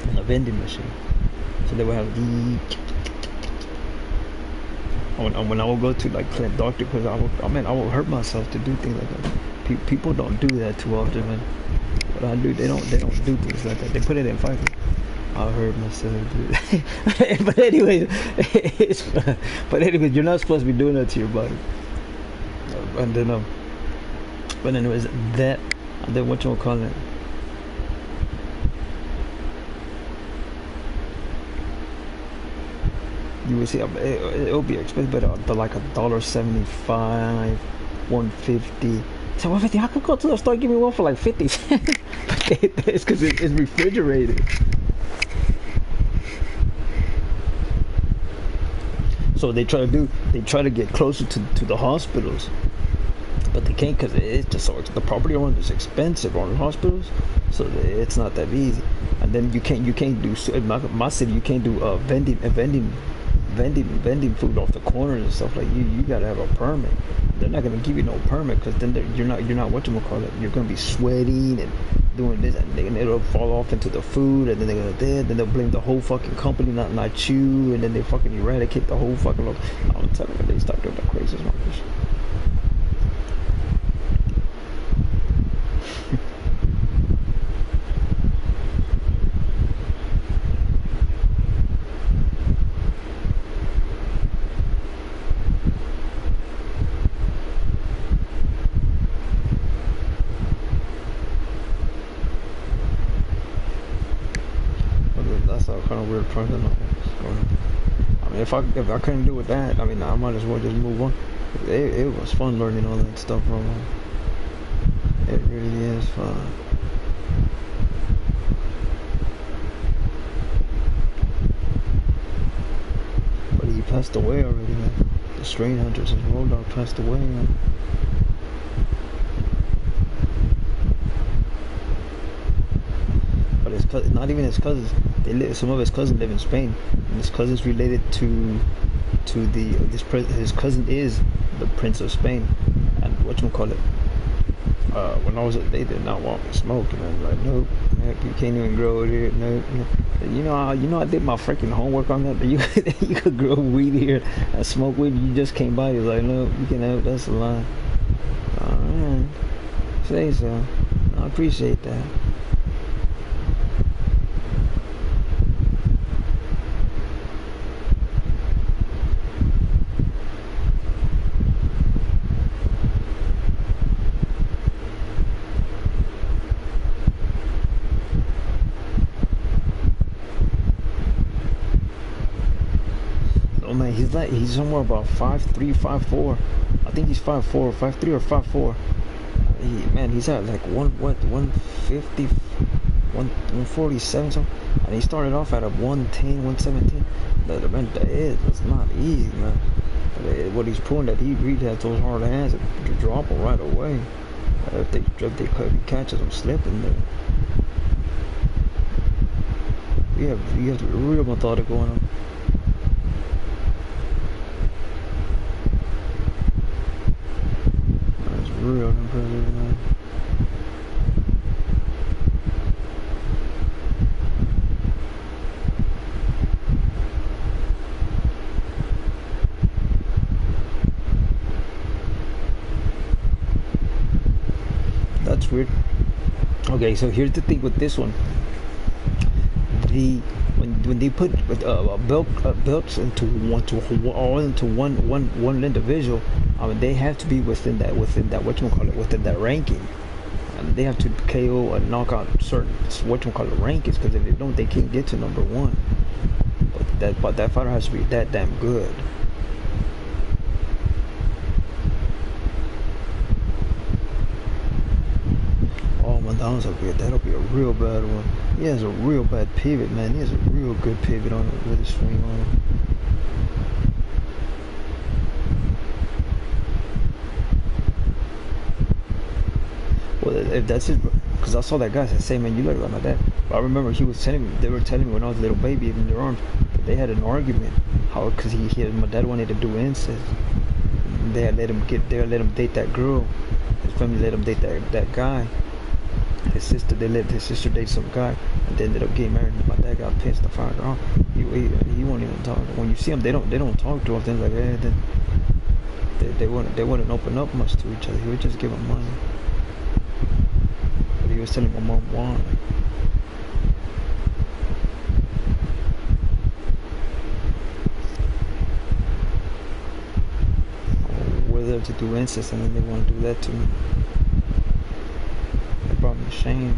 And a vending machine. So they will have the. When I will go to like the doctor, because I will hurt myself to do things like that. People don't do that too often, man. What I do, they don't do things like that. They put it in fighting. I hurt myself, dude. But anyways, you're not supposed to be doing that to your body. And then but anyways, that, and then what you call it? You will see it'll be expensive, but like $1.75, $1.50. So $1.50, how come go to the store give me one for like 50 cents? But it's because it's refrigerated. So they try to get closer to the hospitals, but they can't because it's just so the property owner is expensive on the hospitals, so it's not that easy. And then you can't do in my city, you can't do vending food off the corners and stuff. Like you gotta have a permit. They're not gonna give you no permit because then you're not whatchamacallit, you're gonna be sweating and doing this, and it'll fall off into the food, and then they're gonna then they'll blame the whole fucking company, not you, and then they fucking eradicate the whole fucking local. I'm telling you, they start doing that crazy shit. Weird person. I mean, if I couldn't do with that, I mean, I might as well just move on. It was fun learning all that stuff from them. It really is fun. passed away already, man. The strain hunters, his road dog passed away, man. But his cousin, not even his cousins. Some of his cousins live in Spain. And his cousin's related to his cousin is the Prince of Spain. And whatchamacallit, when I was at, they did not want me smoking. I was like, nope, you can't even grow it here. Nope. You know, I did my freaking homework on that. But you could grow weed here and smoke weed. You just came by. You're like, no, you can have. That's a lie. All right, say so. I appreciate that. He's somewhere about 5'3", 5'4". I think he's 5'4", 5'3", or 5'4". Man, he's at like 150, 147 something, and he started off at a 110, 117. Man, that's not easy, man. What he's proving that he has those hard hands to drop him right away. If he catches him slipping there. You have to be real methodical on him. Real impressive, man. That's weird. Okay, so here's the thing with this one. When they put belts into one individual, I mean, they have to be within that within that ranking, and they have to KO and knock out certain rankings, because if they don't, they can't get to number one. But that fighter has to be that damn good. Oh man, that'll be a real bad one. He has a real bad pivot, man. He has a real good pivot on it with his swing on it. Well, if that's it, because I saw that guy say, man, you gotta go like that. But I remember they were telling me when I was a little baby in their arms, that they had an argument, because my dad wanted to do incest. They had let him date that girl. His family let him date that guy. His sister date some guy, and they ended up getting married. My dad got pissed. I fired her off. He won't even talk. When you see him, they don't talk to him. Things like that. They wouldn't open up much to each other. He would just give him money. But he was telling my mom why. We're there to do incest, and then they want to do that to me. It brought me shame.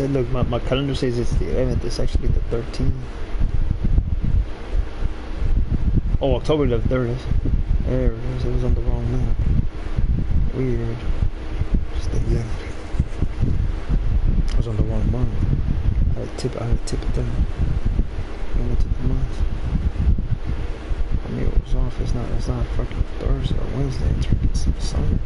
Look, my calendar says it's the 11th. It's actually the 13th. Oh, October the 3rd. There it is. It was on the wrong map. Weird. Just the 11th. It was on tip it then. End of the month. I mean, it was off. It's not fucking Thursday or Wednesday. It's freaking summer.